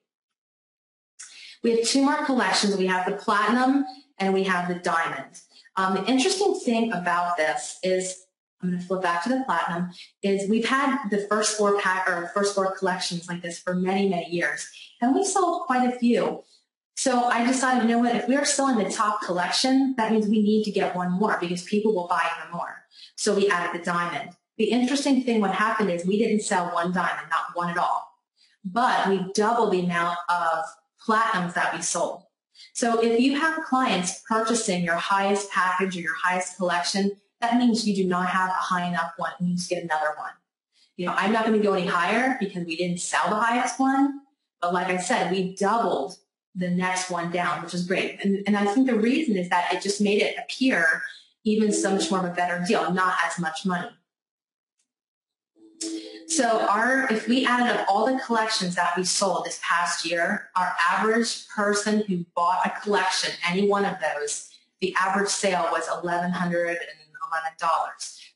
We have two more collections. We have the Platinum and we have the Diamond. The interesting thing about this is, I'm going to flip back to the Platinum, is we've had the first four collections like this for many, many years, and we sold quite a few. So I decided, if we are selling the top collection, that means we need to get one more because people will buy even more. So we added the Diamond. The interesting thing, what happened is we didn't sell one Diamond, not one at all, but we doubled the amount of Platinums that we sold. So if you have clients purchasing your highest package or your highest collection, that means you do not have a high enough one and you just get another one. I'm not going to go any higher because we didn't sell the highest one, but like I said, we doubled the next one down, which is great. And I think the reason is that it just made it appear even so much more of a better deal, not as much money. So if we added up all the collections that we sold this past year, our average person who bought a collection, any one of those, the average sale was $1,111.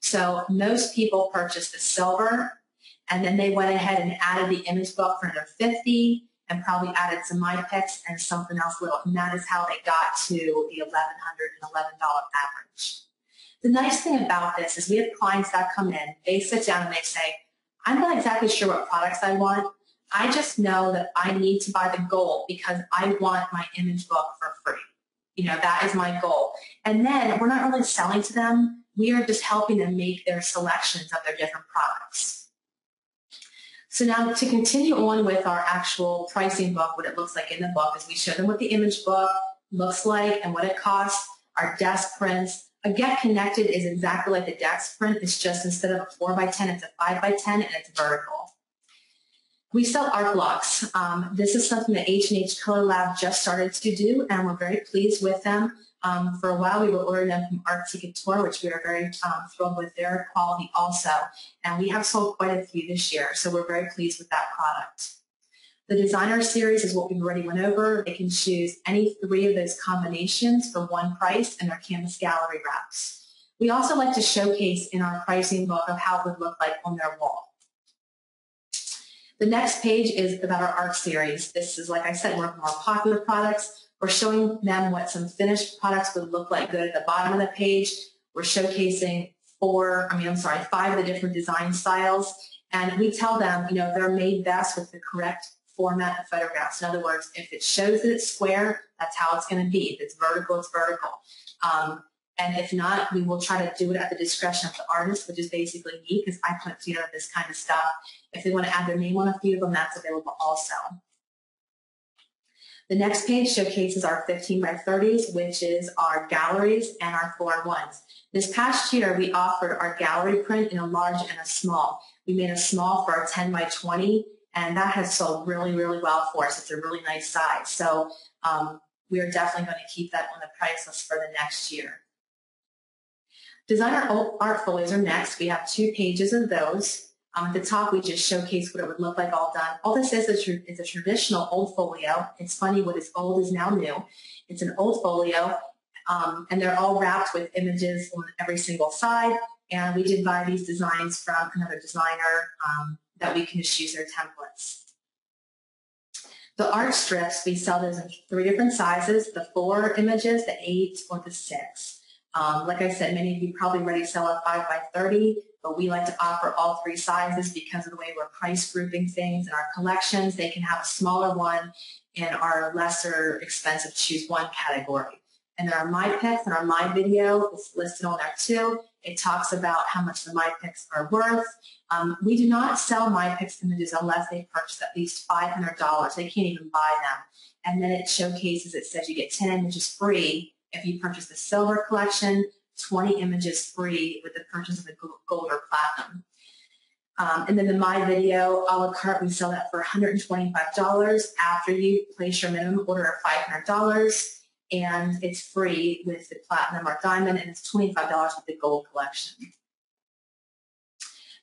So most people purchased the silver, and then they went ahead and added the image book for another $50, and probably added some My Picks and something else little, and that is how they got to the $1,111 average. The nice thing about this is we have clients that come in, they sit down and they say, I'm not exactly sure what products I want. I just know that I need to buy the gold because I want my image book for free. That is my goal. And then we're not really selling to them. We are just helping them make their selections of their different products. So now to continue on with our actual pricing book, what it looks like in the book is we show them what the image book looks like and what it costs, our desk prints. A Get Connected is exactly like the desk print. It's just instead of a 4x10, it's a 5x10, and it's vertical. We sell art blocks. This is something that H&H Color Lab just started to do, and we're very pleased with them. For a while, we were ordering them from Artsy Couture, which we are very thrilled with their quality also. And we have sold quite a few this year, so we're very pleased with that product. The Designer Series is what we've already went over. They can choose any 3 of those combinations for one price, and they're canvas gallery wraps. We also like to showcase in our pricing book of how it would look like on their wall. The next page is about our art series. This is, like I said, one of the more popular products. We're showing them what some finished products would look like good at the bottom of the page. We're showcasing 5 of the different design styles. And we tell them, they're made best with the correct format of photographs. In other words, if it shows that it's square, that's how it's going to be. If it's vertical, it's vertical. And if not, we will try to do it at the discretion of the artist, which is basically me, because I put together this kind of stuff. If they want to add their name on a few of them, that's available also. The next page showcases our 15x30s, which is our galleries and our 4-in-1s. This past year, we offered our gallery print in a large and a small. We made a small for our 10x20, and that has sold really, really well for us. It's a really nice size. So we are definitely going to keep that on the price list for the next year. Designer art folios are next. We have 2 pages of those. At the top, we just showcase what it would look like all done. All this is a traditional old folio. It's funny, what is old is now new. It's an old folio, and they're all wrapped with images on every single side. And we did buy these designs from another designer that we can just use their templates. The art strips, we sell those in 3 different sizes, the 4 images, the 8, or the 6. Like I said, many of you probably already sell a 5x30, but we like to offer all 3 sizes because of the way we're price grouping things in our collections. They can have a smaller one in our lesser expensive choose one category. And then our My Picks and our My Video is listed on there too. It talks about how much the My Picks are worth. We do not sell My Picks images unless they purchase at least $500. They can't even buy them. And then it showcases, it says you get 10 images free if you purchase the silver collection, 20 images free with the purchase of the gold or platinum. And then the My Video a la carte, we sell that for $125 after you place your minimum order of $500. And it's free with the platinum or diamond, and it's $25 with the gold collection.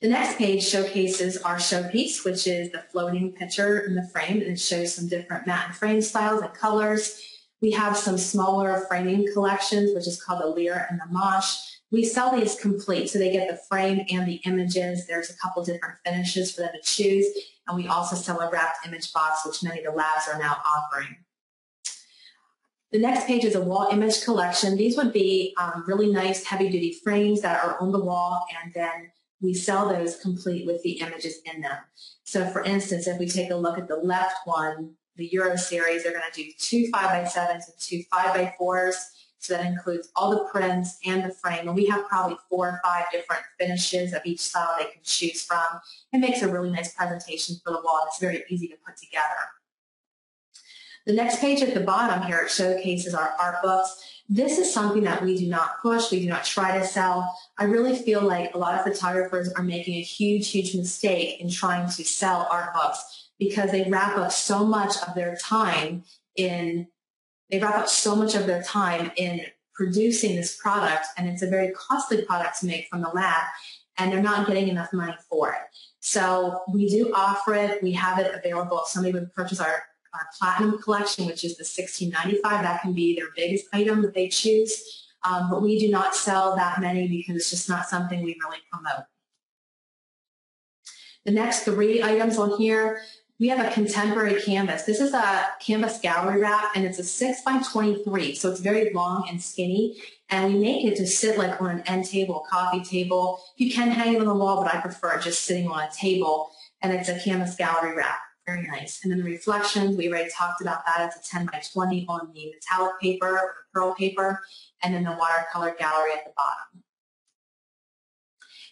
The next page showcases our showpiece, which is the floating picture in the frame, and it shows some different matte and frame styles and colors. We have some smaller framing collections, which is called the Lear and the Mosh. We sell these complete, so they get the frame and the images. There's a couple different finishes for them to choose, and we also sell a wrapped image box, which many of the labs are now offering. The next page is a wall image collection. These would be really nice heavy-duty frames that are on the wall, and then we sell those complete with the images in them. So for instance, if we take a look at the left one, the Euro series, they're going to do 2 5x7s and 2 5x4s. So that includes all the prints and the frame. And we have probably 4 or 5 different finishes of each style they can choose from. It makes a really nice presentation for the wall. It's very easy to put together. The next page at the bottom here, it showcases our art books. This is something that we do not push, we do not try to sell. I really feel like a lot of photographers are making a huge mistake in trying to sell art books because they wrap up so much of their time in producing this product, and it's a very costly product to make from the lab, and they're not getting enough money for it. So we do offer it. We have it available if somebody would purchase our Platinum collection, which is the $16.95. That can be their biggest item that they choose. But we do not sell that many because it's just not something we really promote. The next 3 items on here, we have a contemporary canvas. This is a canvas gallery wrap, and it's a 6x23, so it's very long and skinny. And we make it to sit like on an end table, coffee table. You can hang it on the wall, but I prefer just sitting on a table. And it's a canvas gallery wrap. Very nice. And then the reflections, we already talked about that. It's a 10x20 on the metallic paper or the pearl paper, and then the watercolor gallery at the bottom.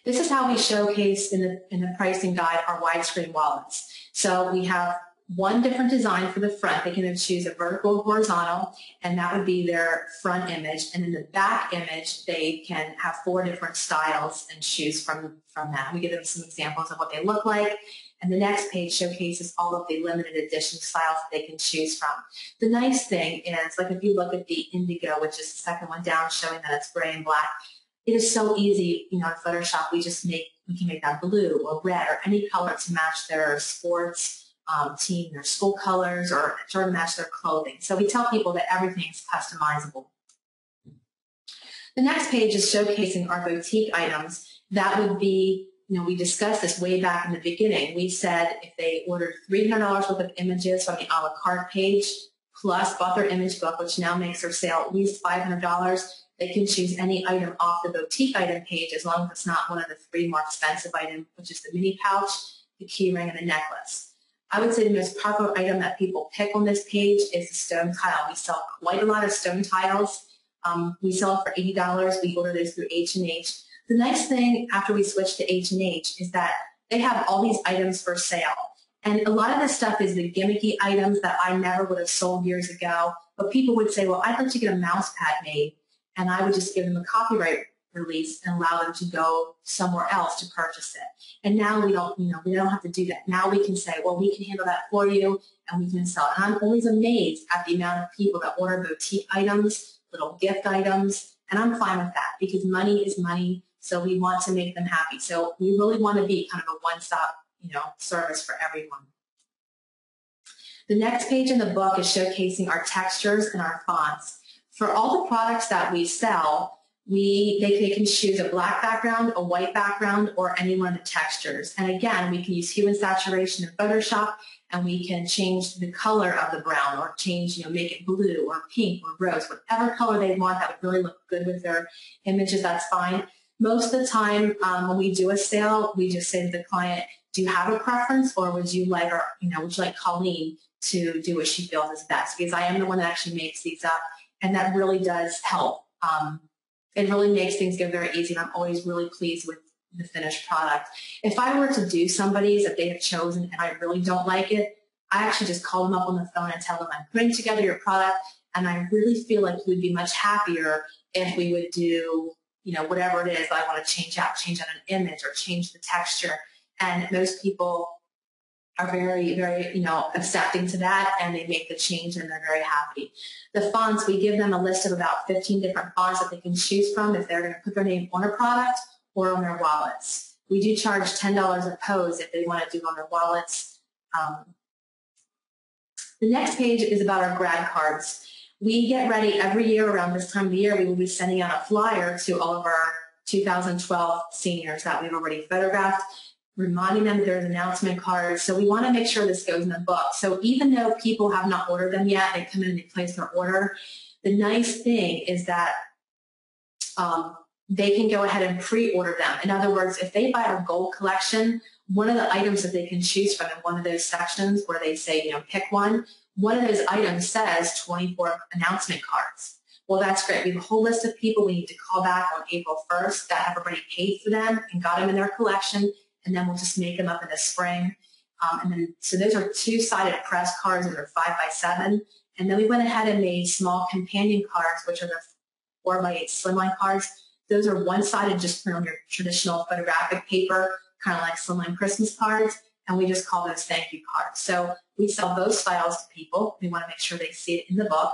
This is how we showcase in the pricing guide our widescreen wallets. So we have one different design for the front. They can choose a vertical or horizontal, and that would be their front image. And in the back image, they can have 4 different styles and choose from that. We give them some examples of what they look like. And the next page showcases all of the limited edition styles that they can choose from. The nice thing is, like if you look at the indigo, which is the second one down, showing that it's gray and black, it is so easy, in Photoshop, we can make that blue or red or any color to match their sports team, their school colors, or sort of match their clothing. So we tell people that everything is customizable. The next page is showcasing our boutique items. That would be, we discussed this way back in the beginning. We said if they ordered $300 worth of images from the a la carte page, plus bought their image book, which now makes their sale at least $500, they can choose any item off the boutique item page as long as it's not one of the 3 more expensive items, which is the mini pouch, the key ring, and the necklace. I would say the most popular item that people pick on this page is the stone tile. We sell quite a lot of stone tiles. We sell it for $80. We order those through H&H. The nice thing after we switched to H&H is that they have all these items for sale. And a lot of this stuff is the gimmicky items that I never would have sold years ago. But people would say, well, I'd like to get a mouse pad made. And I would just give them a copyright release and allow them to go somewhere else to purchase it. And now we don't have to do that. Now we can say, well, we can handle that for you, and we can sell it. And I'm always amazed at the amount of people that order boutique items, little gift items, and I'm fine with that because money is money. So we want to make them happy. So we really want to be kind of a one-stop, service for everyone. The next page in the book is showcasing our textures and our fonts. For all the products that we sell, they can choose a black background, a white background, or any one of the textures. And again, we can use hue and saturation in Photoshop, and we can change the color of the brown or change, make it blue or pink or rose, whatever color they want that would really look good with their images, that's fine. Most of the time when we do a sale, we just say to the client, do you have a preference, or would you like Colleen to do what she feels is best? Because I am the one that actually makes these up, and that really does help. It really makes things go very easy, and I'm always really pleased with the finished product. If I were to do somebody's that they have chosen and I really don't like it, I actually just call them up on the phone and tell them I'm putting together your product, and I really feel like you would be much happier if we would do, whatever it is that I want to change out an image or change the texture. And most people are very, very, accepting to that, and they make the change and they're very happy. The fonts, we give them a list of about 15 different fonts that they can choose from if they're going to put their name on a product or on their wallets. We do charge $10 a pose if they want to do on their wallets. The next page is about our grad cards. We get ready every year around this time of the year. We will be sending out a flyer to all of our 2012 seniors that we've already photographed, reminding them that there's announcement cards. So we want to make sure this goes in the book. So even though people have not ordered them yet, they come in and they place their order. The nice thing is that they can go ahead and pre-order them. In other words, if they buy our gold collection, one of the items that they can choose from in one of those sections where they say, you know, pick one of those items says 24 announcement cards. Well, that's great. We have a whole list of people we need to call back on April 1st that have already paid for them and got them in their collection, and then we'll just make them up in the spring. So those are two-sided press cards that are 5x7. And then we went ahead and made small companion cards, which are the 4x8 slimline cards. Those are one-sided, just print on your traditional photographic paper, kind of like slimline Christmas cards, and we just call those thank you cards. So we sell those styles to people. We want to make sure they see it in the book.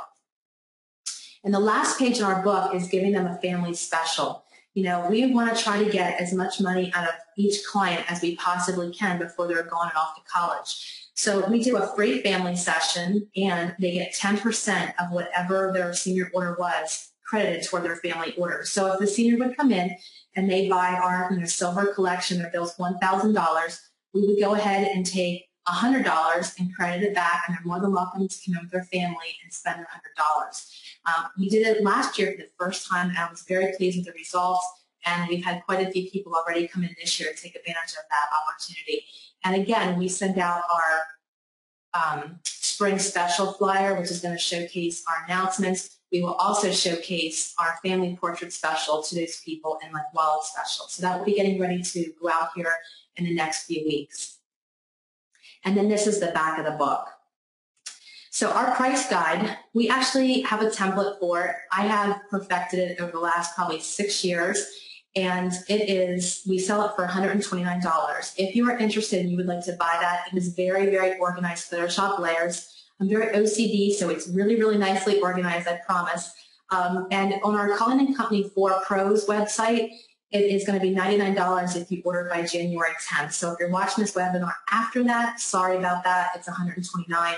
And the last page in our book is giving them a family special. You know, we want to try to get as much money out of each client as we possibly can before they're going off to college. So we do a free family session, and they get 10% of whatever their senior order was credited toward their family order. So if the senior would come in and they buy our silver collection that bills $1,000, we would go ahead and take $100 and credit it back, and they're more than welcome to come in with their family and spend their $100. We did it last year for the first time, and I was very pleased with the results, and we've had quite a few people already come in this year to take advantage of that opportunity. And again, we send out our spring special flyer, which is going to showcase our announcements. We will also showcase our family portrait special to those people and like wallet special. So that will be getting ready to go out here in the next few weeks. And then this is the back of the book. So our price guide, we actually have a template for it. I have perfected it over the last probably 6 years, and we sell it for $129. If you are interested and you would like to buy that, it is very, very organized Photoshop layers. I'm very OCD, so it's really, really nicely organized, I promise. And on our Colleen Company 4 Pros website, it is going to be $99 if you order by January 10th. So if you're watching this webinar after that, sorry about that, it's $129.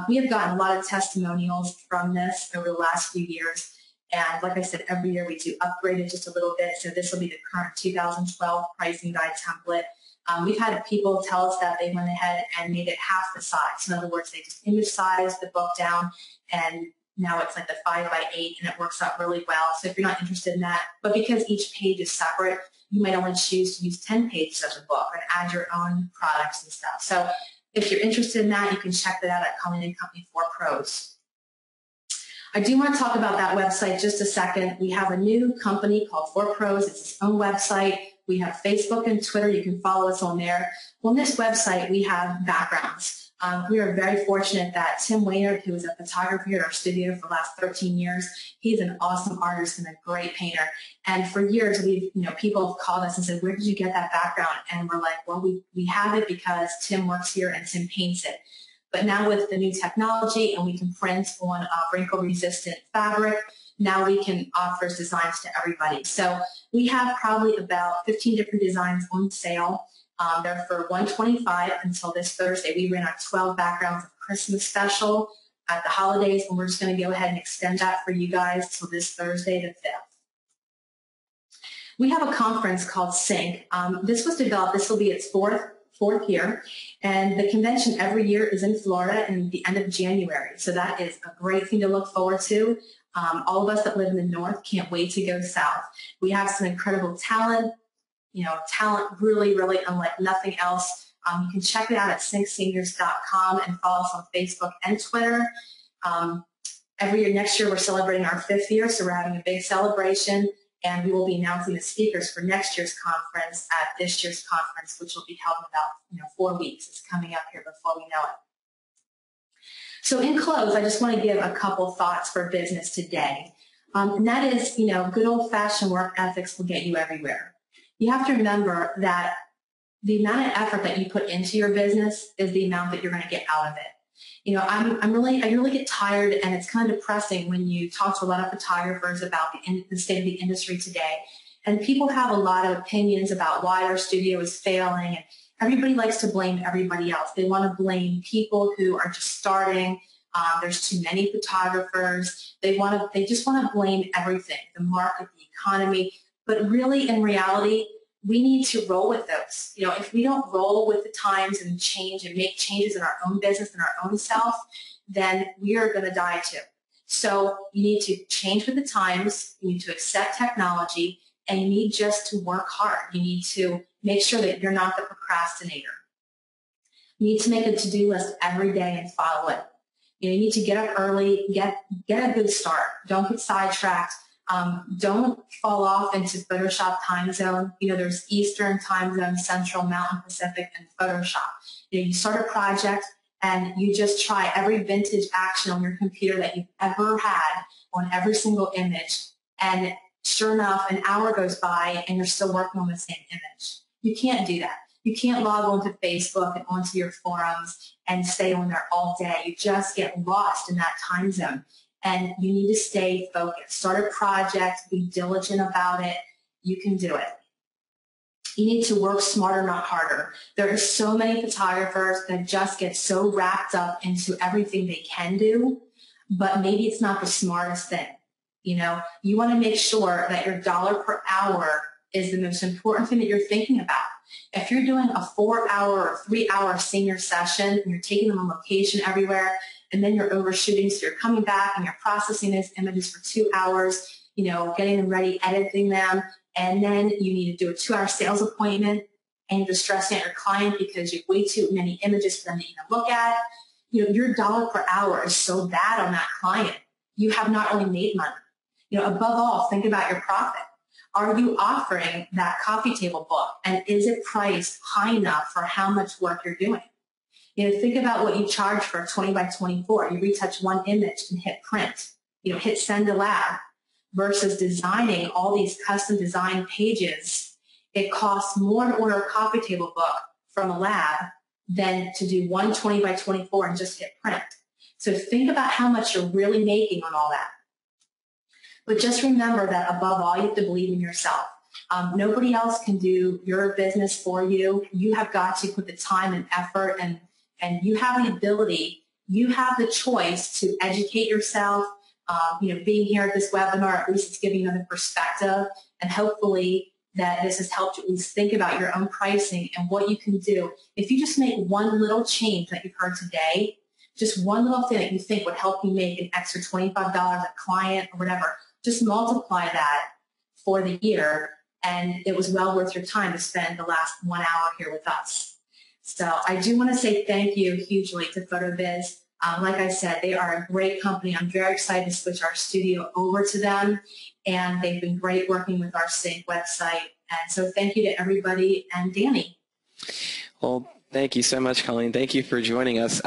We have gotten a lot of testimonials from this over the last few years. And like I said, every year we do upgrade it just a little bit. So this will be the current 2012 pricing guide template. We've had people tell us that they went ahead and made it half the size. So in other words, they just image sized the book down, and now it's like the 5x8, and it works out really well. So if you're not interested in that, but because each page is separate, you might only choose to use 10 pages of the book and add your own products and stuff. So if you're interested in that, you can check that out at Colleen Company 4 Pros. I do want to talk about that website just a second. We have a new company called 4 Pros. It's its own website. We have Facebook and Twitter. You can follow us on there. On this website, we have backgrounds. We are very fortunate that Tim Waynard, who is a photographer here at our studio for the last 13 years, he's an awesome artist and a great painter. And for years, people have called us and said, "Where did you get that background?" And we're like, "Well, we have it because Tim works here and Tim paints it." But now with the new technology, and we can print on wrinkle-resistant fabric, now we can offer designs to everybody. So we have probably about 15 different designs on sale. They're for $125 until this Thursday. We ran our 12 backgrounds of Christmas special at the holidays, and we're just going to go ahead and extend that for you guys till this Thursday the 5th. We have a conference called Sync. This was developed, this will be its fourth year, and the convention every year is in Florida in the end of January. So that is a great thing to look forward to. All of us that live in the north can't wait to go south. We have some incredible talent, talent really, really unlike nothing else. You can check it out at syncseniors.com and follow us on Facebook and Twitter. Every year, next year, we're celebrating our 5th year, so we're having a big celebration, and we will be announcing the speakers for next year's conference at this year's conference, which will be held in about 4 weeks. It's coming up here before we know it. So in close, I just want to give a couple thoughts for business today. And that is, good old-fashioned work ethics will get you everywhere. You have to remember that the amount of effort that you put into your business is the amount that you're going to get out of it. I really get tired, and it's kind of depressing when you talk to a lot of photographers about the state of the industry today, And people have a lot of opinions about why our studio is failing, and everybody likes to blame everybody else. They want to blame people who are just starting. There's too many photographers. They just want to blame everything, the market, the economy. But really, in reality, we need to roll with those. You know, if we don't roll with the times and change and make changes in our own business and our own self, then we are going to die too. So you need to change with the times. You need to accept technology, and you need just to work hard. You need to make sure that you're not the procrastinator. You need to make a to-do list every day and follow it. You know, you need to get up early, get a good start. Don't get sidetracked. Don't fall off into Photoshop time zone. You know, there's Eastern time zone, Central, Mountain, Pacific, and Photoshop. You know, you start a project and you just try every vintage action on your computer that you've ever had on every single image. And sure enough, an hour goes by and you're still working on the same image. You can't do that. You can't log onto Facebook and onto your forums and stay on there all day. You just get lost in that time zone. And you need to stay focused. Start a project, be diligent about it. You can do it. You need to work smarter, not harder. There are so many photographers that just get so wrapped up into everything they can do, but maybe it's not the smartest thing. You know, you want to make sure that your dollar per hour is the most important thing that you're thinking about. If you're doing a 4-hour or 3-hour senior session and you're taking them on location everywhere, and then you're overshooting, so you're coming back and you're processing those images for 2 hours, you know, getting them ready, editing them, and then you need to do a 2-hour sales appointment, and you're stressing out your client because you have way too many images for them to even look at. You know, your dollar per hour is so bad on that client. You have not only made money. You know, above all, think about your profit. Are you offering that coffee table book, and is it priced high enough for how much work you're doing? You know, think about what you charge for a 20 by 24. You retouch one image and hit print, you know, hit send to lab, versus designing all these custom design pages. It costs more to order a coffee table book from a lab than to do one 20 by 24 and just hit print. So think about how much you're really making on all that. But just remember that above all, you have to believe in yourself. Nobody else can do your business for you. You have got to put the time and effort, and you have the ability, you have the choice to educate yourself. You know, being here at this webinar, at least it's giving you another perspective, and hopefully that this has helped you at least think about your own pricing and what you can do. If you just make one little change that you've heard today, just one little thing that you think would help you make an extra $25 a client or whatever, just multiply that for the year, and it was well worth your time to spend the last 1 hour here with us. So I do want to say thank you hugely to PhotoBiz. Like I said, they are a great company. I'm very excited to switch our studio over to them, and they've been great working with our sync website. And so thank you to everybody, and Danny. Well, thank you so much, Colleen. Thank you for joining us.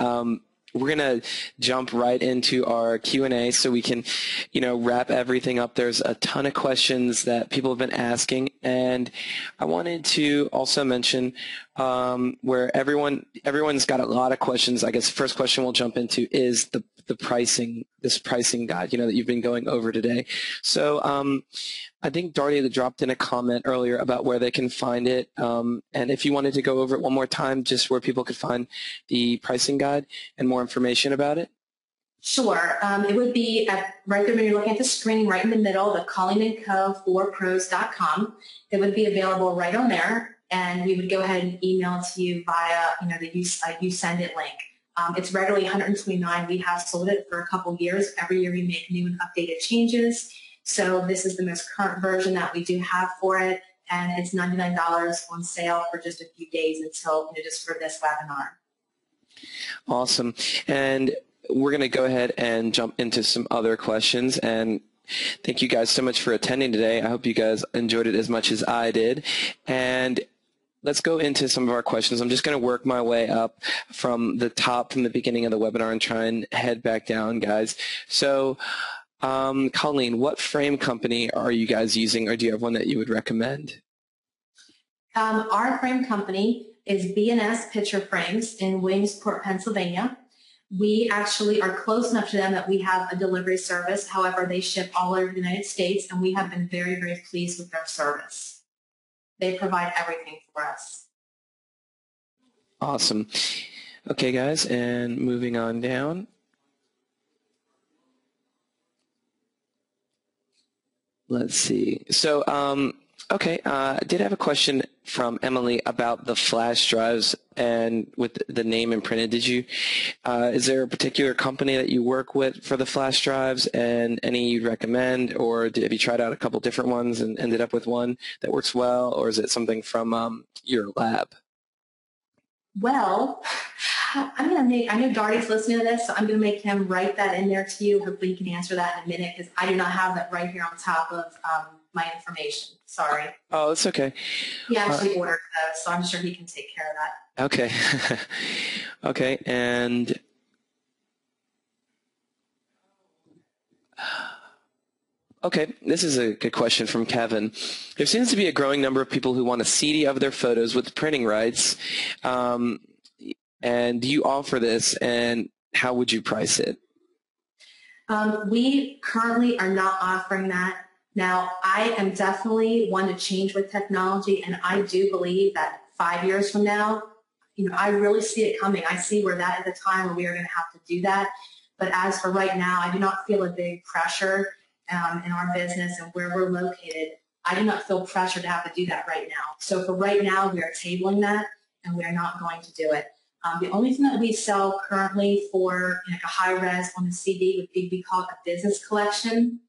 We're going to jump right into our Q&A so we can, you know, wrap everything up. There's a ton of questions that people have been asking, and I wanted to also mention where everyone's got a lot of questions. I guess the first question we'll jump into is the pricing, this pricing guide, you know, that you've been going over today. So I think Darty dropped in a comment earlier about where they can find it. And if you wanted to go over it one more time, just where people could find the pricing guide and more information about it. Sure. It would be right there when you're looking at the screen, right in the middle, the Colleen Co forpros.com. It would be available right on there, and we would go ahead and email it to you via, you know, the you send it link. It's regularly $129. We have sold it for a couple years. Every year we make new and updated changes. So this is the most current version that we do have for it, and it's $99 on sale for just a few days until, you know, just for this webinar. Awesome. And we're going to go ahead and jump into some other questions. And thank you guys so much for attending today. I hope you guys enjoyed it as much as I did. And let's go into some of our questions. I'm just going to work my way up from the top, from the beginning of the webinar, and try and head back down, guys. So, Colleen, what frame company are you guys using, or do you have one that you would recommend? Our frame company is B&S Picture Frames in Williamsport, Pennsylvania. We actually are close enough to them that we have a delivery service. However, they ship all over the United States, and we have been very, very pleased with their service. They provide everything for us. Awesome. Okay, guys, and moving on down. Let's see. So, okay, I did have a question from Emily about the flash drives and with the name imprinted. Did you, is there a particular company that you work with for the flash drives and any you'd recommend, or have you tried out a couple different ones and ended up with one that works well, or is it something from your lab? Well, I'm going to make, I know Darty's listening to this, so I'm going to make him write that in there to you. Hopefully you can answer that in a minute, because I do not have that right here on top of my information. Sorry. Oh, it's okay. He actually ordered those, so I'm sure he can take care of that. Okay. Okay, and okay, this is a good question from Kevin. There seems to be a growing number of people who want a CD of their photos with printing rights. And do you offer this, and how would you price it? We currently are not offering that. Now, I am definitely one to change with technology, and I do believe that 5 years from now, I really see it coming. I see where that is the time where we are going to have to do that. But as for right now, I do not feel a big pressure in our business and where we're located. I do not feel pressure to have to do that right now. So for right now, we are tabling that, and we are not going to do it. The only thing that we sell currently for like a high res on the CD would be, we call it a business collection,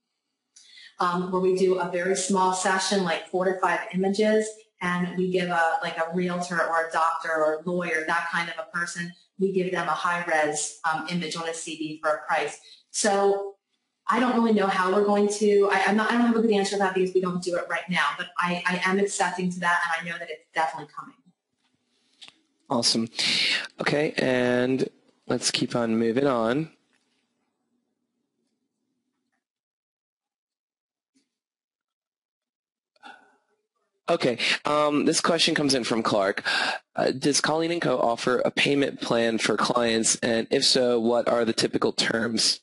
where we do a very small session, like 4 to 5 images, and we give a realtor or a doctor or a lawyer, that kind of a person, we give them a high res image on a CD for a price. So I don't really know how we're going to, I don't have a good answer to that because we don't do it right now, but I am accepting to that, and I know that it's definitely coming. Awesome. Okay, and let's keep on moving on. Okay, this question comes in from Clark. Does Colleen Co offer a payment plan for clients, and if so, what are the typical terms?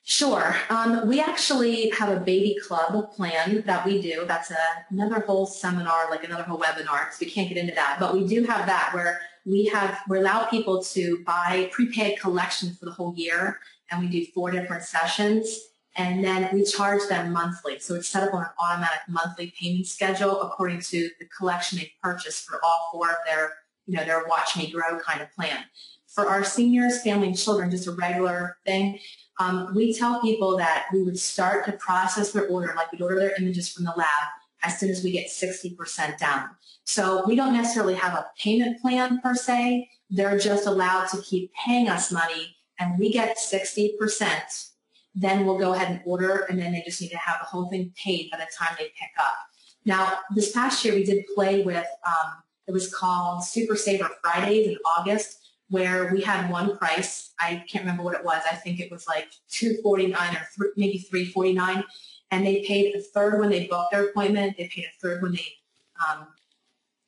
Sure. We actually have a baby club plan that we do. That's another whole seminar, like another whole webinar, so we can't get into that. But we do have that where we allow people to buy prepaid collections for the whole year, and we do 4 different sessions, and then we charge them monthly. So it's set up on an automatic monthly payment schedule according to the collection they've purchased for all 4 of their Watch Me Grow kind of plan. For our seniors, family, and children, just a regular thing, we tell people that we would start to process their order, like we'd order their images from the lab, as soon as we get 60% down. So we don't necessarily have a payment plan per se. They're just allowed to keep paying us money, and we get 60%. Then we'll go ahead and order, and then they just need to have the whole thing paid by the time they pick up. Now, this past year we did play with, it was called Super Saver Fridays in August, where we had one price. I can't remember what it was. I think it was like $249 or maybe $349, and they paid a third when they booked their appointment. They paid a third when they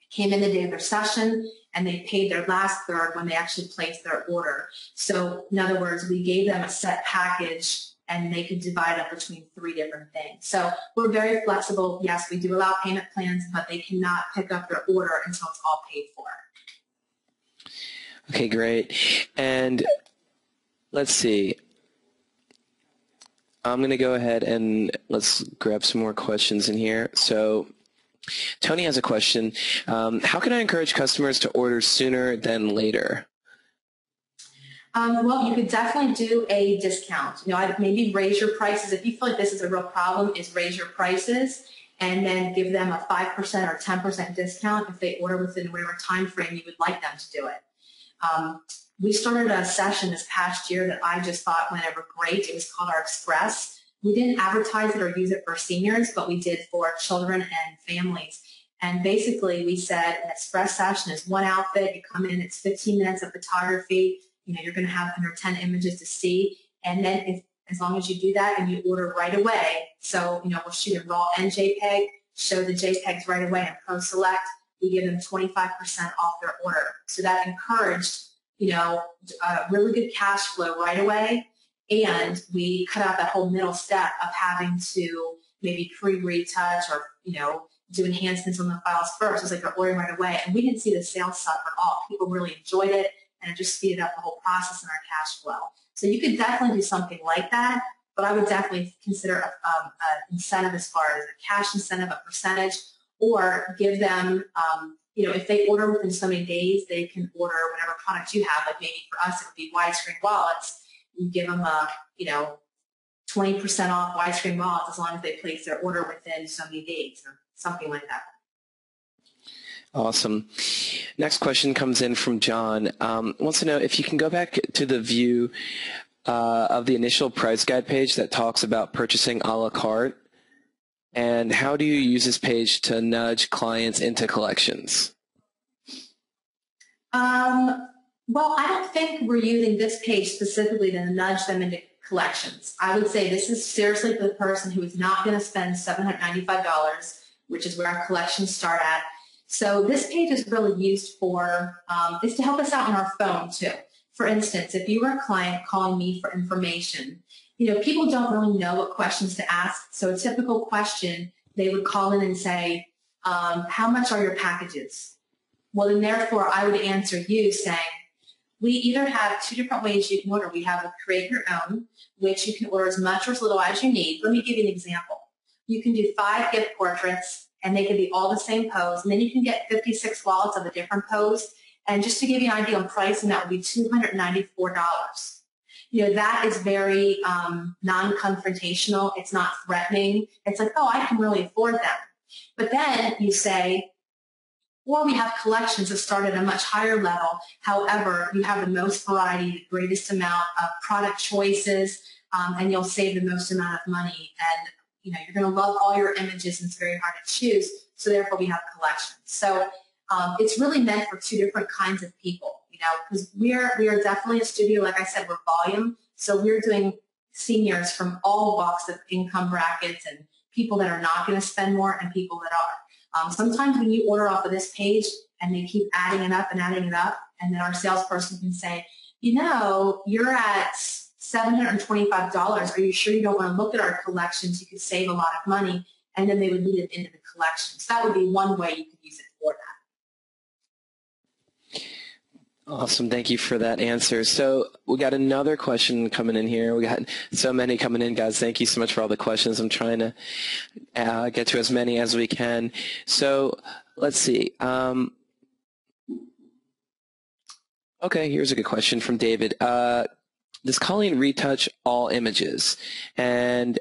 came in the day of their session, and they paid their last third when they actually placed their order. So in other words, we gave them a set package, and they could divide up between 3 different things. So we're very flexible. Yes, we do allow payment plans, but they cannot pick up their order until it's all paid for. Okay, great. And let's see. I'm going to go ahead and let's grab some more questions in here. So Tony has a question. How can I encourage customers to order sooner than later? Well, you could definitely do a discount. Maybe raise your prices. If you feel like this is a real problem, is raise your prices and then give them a 5% or 10% discount if they order within whatever time frame you would like them to do it. We started a session this past year that I just thought went over great. It was called our Express. We didn't advertise it or use it for seniors, but we did for children and families. And basically we said an Express session is one outfit. You come in, it's 15 minutes of photography. You're going to have under 10 images to see. And then as long as you do that and you order right away, so, we'll shoot a RAW and JPEG, show the JPEGs right away and pro-select, we give them 25% off their order. So that encouraged, really good cash flow right away, and we cut out that whole middle step of having to maybe pre-retouch or, do enhancements on the files first. It's like they're ordering right away, and we didn't see the sales suffer at all. People really enjoyed it, and it just speeded up the whole process in our cash flow. So you could definitely do something like that, but I would definitely consider an incentive as far as a cash incentive, a percentage, or give them, if they order within so many days, they can order whatever product you have. Like maybe for us, it would be widescreen wallets. You give them a, 20% off widescreen wallets as long as they place their order within so many days or something like that. Awesome. Next question comes in from John. Wants to know if you can go back to the view of the initial price guide page that talks about purchasing a la carte, and how do you use this page to nudge clients into collections? Well, I don't think we're using this page specifically to nudge them into collections. I would say this is seriously for the person who is not going to spend $795, which is where our collections start at. So this page is really used for, is to help us out on our phone too. For instance, if you were a client calling me for information, people don't really know what questions to ask. So a typical question, they would call in and say, how much are your packages? Well, then therefore, I would answer you saying, we either have two different ways you can order. We have a create your own, which you can order as much or as little as you need. Let me give you an example. You can do 5 gift portraits, and they can be all the same pose, and then you can get 56 wallets of a different pose. And just to give you an idea on pricing, that would be $294. That is very non-confrontational. It's not threatening. It's like, oh, I can really afford them. But then you say, or we have collections that start at a much higher level. However, you have the most variety, the greatest amount of product choices, and you'll save the most amount of money. And you're going to love all your images, and it's very hard to choose. So therefore, we have collections. So it's really meant for two different kinds of people, because we are definitely a studio. Like I said, we're volume. So we're doing seniors from all walks of income brackets, and people that are not going to spend more and people that are. Sometimes when you order off of this page and they keep adding it up, and then our salesperson can say, you're at $725. Are you sure you don't want to look at our collections? You could save a lot of money, and then they would lead it into the collections. That would be one way you could use it for that. Awesome. Thank you for that answer. So we got another question coming in here. We got so many coming in, guys. Thank you so much for all the questions. I'm trying to get to as many as we can. So let's see. Okay, here's a good question from David. Does Colleen retouch all images? And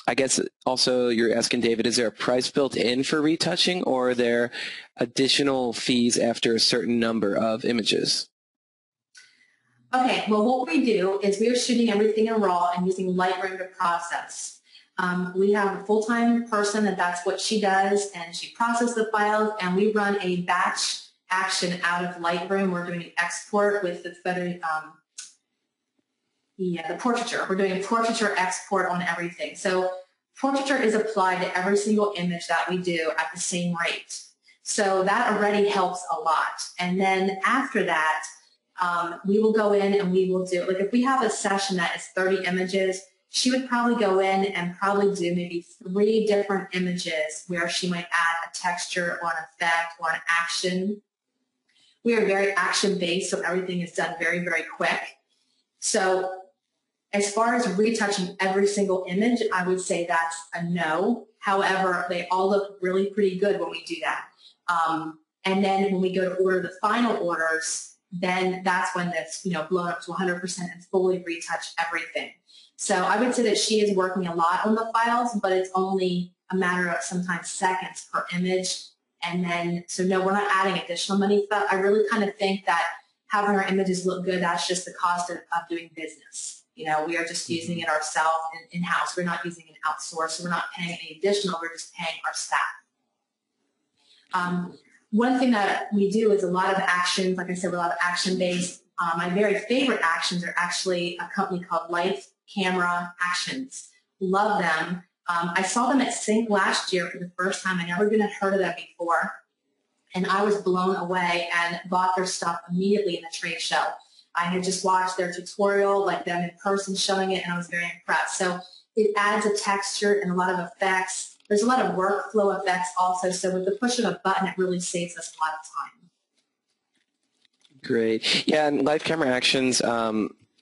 I guess also you're asking, David, is there a price built in for retouching, or are there additional fees after a certain number of images? Okay, well, what we do is we are shooting everything in RAW and using Lightroom to process. We have a full-time person, and that's what she does, and she processes the files, and we run a batch action out of Lightroom. We're doing an export with the portraiture. We're doing a portraiture export on everything. So portraiture is applied to every single image that we do at the same rate. So that already helps a lot. And then after that, we will go in and we will do, like if we have a session that is 30 images, she would probably go in and probably do maybe 3 different images where she might add a texture or an effect or an action. We are very action-based, so everything is done very, very quick. So as far as retouching every single image, I would say that's a no. However, they all look really pretty good when we do that. And then when we go to order the final orders, then that's when that's blown up to 100% and fully retouch everything. So I would say that she is working a lot on the files, but it's only a matter of sometimes seconds per image. And then, so no, we're not adding additional money. But I really kind of think that having our images look good, that's just the cost of doing business. We are just using it ourselves in-house. We're not using it outsourced. So we're not paying any additional. We're just paying our staff. One thing that we do is a lot of actions. Like I said, we're a lot of action-based. My very favorite actions are actually a company called Life Camera Actions. Love them. I saw them at Sync last year for the first time. I never even had heard of them before. And I was blown away and bought their stuff immediately in the trade show. I had just watched their tutorial, like them in person showing it, and I was very impressed. So it adds a texture and a lot of effects. There's a lot of workflow effects also. So with the push of a button, it really saves us a lot of time. Great. Yeah, and Live Camera Actions,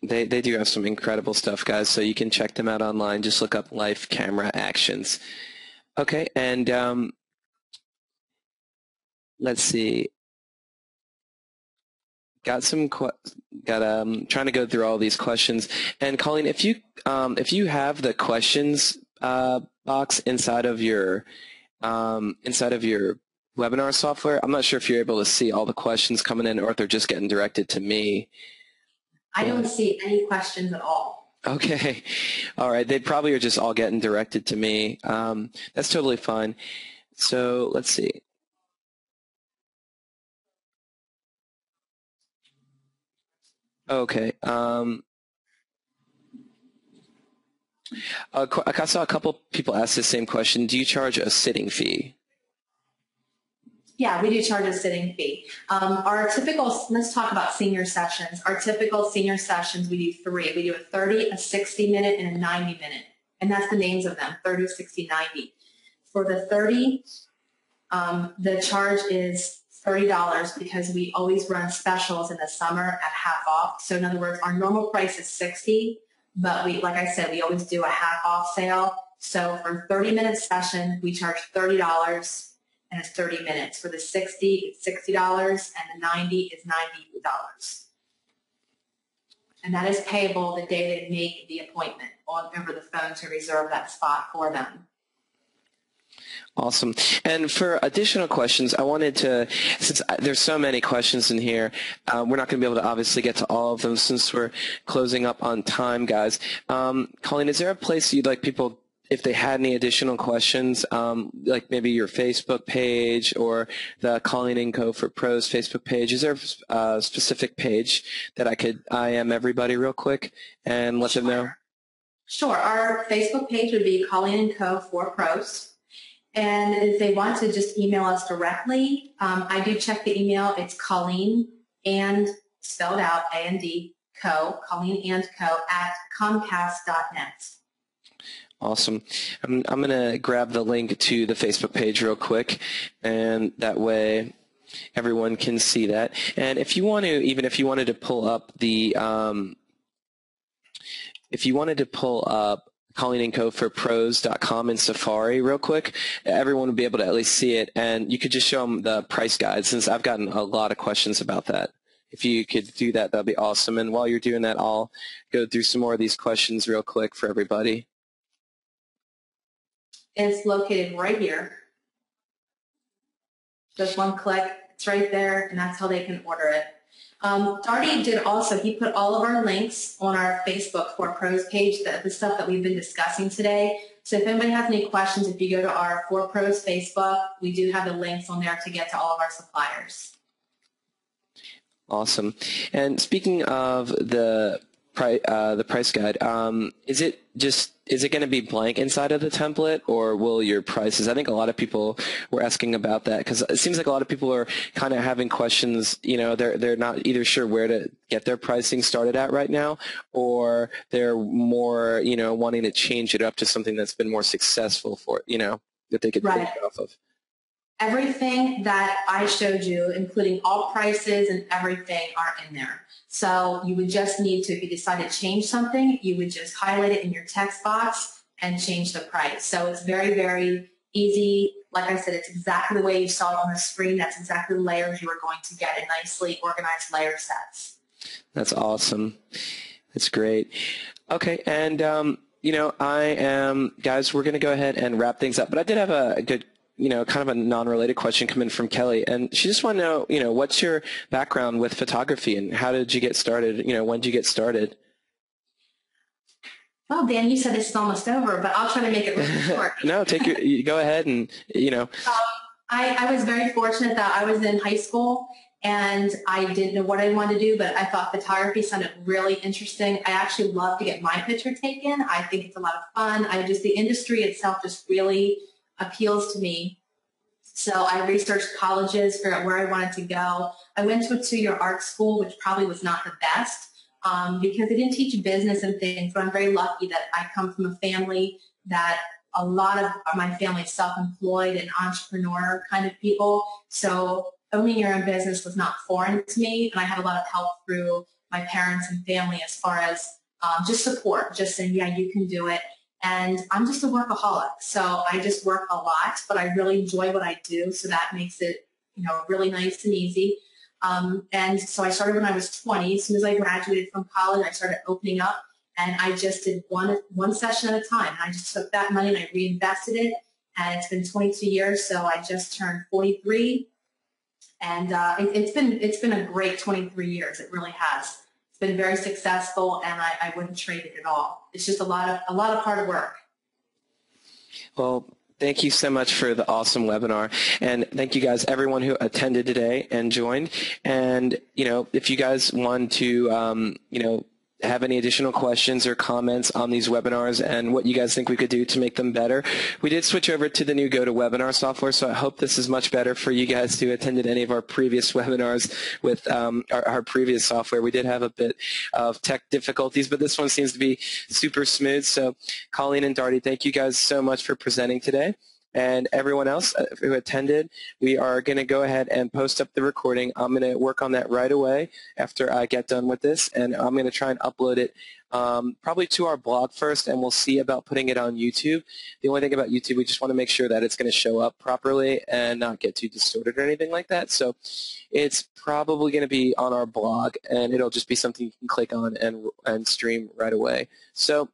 they do have some incredible stuff, guys, so you can check them out online. Just look up Live Camera Actions. Okay, and let's see. Trying to go through all these questions. And Colleen, if you have the questions box inside of your webinar software, I'm not sure if you're able to see all the questions coming in or if they're just getting directed to me. I don't see any questions at all. Okay. All right. They probably are just all getting directed to me. That's totally fine. So let's see. Okay. I saw a couple people ask the same question. Do you charge a sitting fee? Yeah, we do charge a sitting fee. Our typical, let's talk about senior sessions. Our typical senior sessions, we do 3. We do a 30, a 60-minute, and a 90-minute. And that's the names of them, 30, 60, 90. For the 30, the charge is $30 because we always run specials in the summer at half off. So in other words, our normal price is $60, but like I said, we always do a half off sale. So for a 30-minute session, we charge $30. And it's 30 minutes. For the 60, it's $60, and the 90 is $90. And that is payable the day they make the appointment over the phone to reserve that spot for them. Awesome. And for additional questions, I wanted to, since there's so many questions in here, we're not going to be able to obviously get to all of them since we're closing up on time, guys. Colleen, is there a place you'd like people, if they had any additional questions, like maybe your Facebook page or the Colleen Co for Pros Facebook page, is there a specific page that I could IM everybody real quick and let them know? Sure. Our Facebook page would be Colleen Co for Pros. And if they want to just email us directly, I do check the email. It's Colleen and spelled out A-N-D Co, Colleen and Co at Comcast.net. Awesome. I'm going to grab the link to the Facebook page real quick, and that way everyone can see that. And if you want to, even if you wanted to pull up the, Colleen Co for Pros.com in Safari real quick, everyone would be able to at least see it, and you could just show them the price guide, since I've gotten a lot of questions about that. If you could do that, that'd be awesome. And while you're doing that, I'll go through some more of these questions real quick for everybody. It's located right here. Just one click, it's right there, and that's how they can order it. Darty did also, he put all of our links on our Facebook for Pros page, the stuff that we've been discussing today. So if anybody has any questions, if you go to our For Pros Facebook, we do have the links on there to get to all of our suppliers. Awesome. And speaking of the price guide, is it going to be blank inside of the template, or will your prices? I think a lot of people were asking about that, because it seems like a lot of people are kind of having questions. You know, they're not either sure where to get their pricing started at right now, or they're more, you know, wanting to change it up to something that's been more successful for, you know, that they could take off of. Everything that I showed you, including all prices and everything, are in there. So you would just need to, if you decide to change something, you would just highlight it in your text box and change the price. So it's very, very easy. Like I said, it's exactly the way you saw it on the screen. That's exactly the layers you are going to get in nicely organized layer sets. That's awesome. That's great. Okay, and you know, guys, we're going to go ahead and wrap things up. But I did have a good, you know, kind of a non-related question come in from Kelly, and she just wanted to know, you know, what's your background with photography and how did you get started? You know, when did you get started? Well, Dan, you said this is almost over, but I'll try to make it really short. No, you go ahead and, you know. I was very fortunate that I was in high school and I didn't know what I wanted to do, but I thought photography sounded really interesting. I actually love to get my picture taken. I think it's a lot of fun. The industry itself just really appeals to me. So I researched colleges, figured out where I wanted to go. I went to a 2-year art school, which probably was not the best because they didn't teach business and things, but I'm very lucky that I come from a family that a lot of my family is self-employed and entrepreneur kind of people. So owning your own business was not foreign to me, and I had a lot of help through my parents and family as far as just support, just saying, yeah, you can do it. And I'm just a workaholic, so I just work a lot, but I really enjoy what I do, so that makes it, really nice and easy. And so I started when I was 20. As soon as I graduated from college, I started opening up, and I just did one session at a time. I just took that money and I reinvested it, and it's been 22 years, so I just turned 43. And it's been a great 23 years. It really has. It's been very successful, and I wouldn't trade it at all. It's just a lot of hard work. Well, thank you so much for the awesome webinar, and thank you guys, everyone who attended today and joined. And if you guys want to have any additional questions or comments on these webinars and what you guys think we could do to make them better, we did switch over to the new GoToWebinar software, so I hope this is much better for you guys who attended any of our previous webinars with our previous software. We did have a bit of tech difficulties, but this one seems to be super smooth. So Colleen and Darty, thank you guys so much for presenting today. And everyone else who attended, we are going to go ahead and post up the recording. I'm going to work on that right away after I get done with this, and I'm going to try and upload it probably to our blog first, and we'll see about putting it on YouTube. The only thing about YouTube, we just want to make sure that it's going to show up properly and not get too distorted or anything like that. So it's probably going to be on our blog, and it'll just be something you can click on and stream right away. So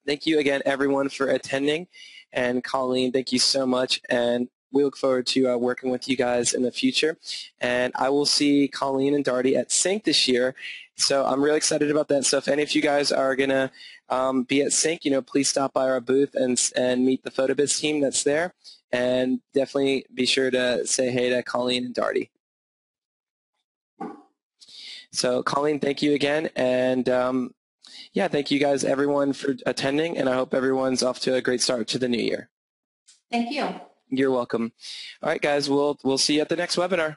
thank you again, everyone, for attending. And Colleen, thank you so much, and we look forward to working with you guys in the future. And I will see Colleen and Darty at Sync this year, so I'm really excited about that. So if any of you guys are going to be at Sync, please stop by our booth and meet the PhotoBiz team that's there, and definitely be sure to say hey to Colleen and Darty. So Colleen, thank you again, and yeah, thank you guys, everyone, for attending, and I hope everyone's off to a great start to the new year. Thank you. You're welcome. All right, guys, we'll see you at the next webinar.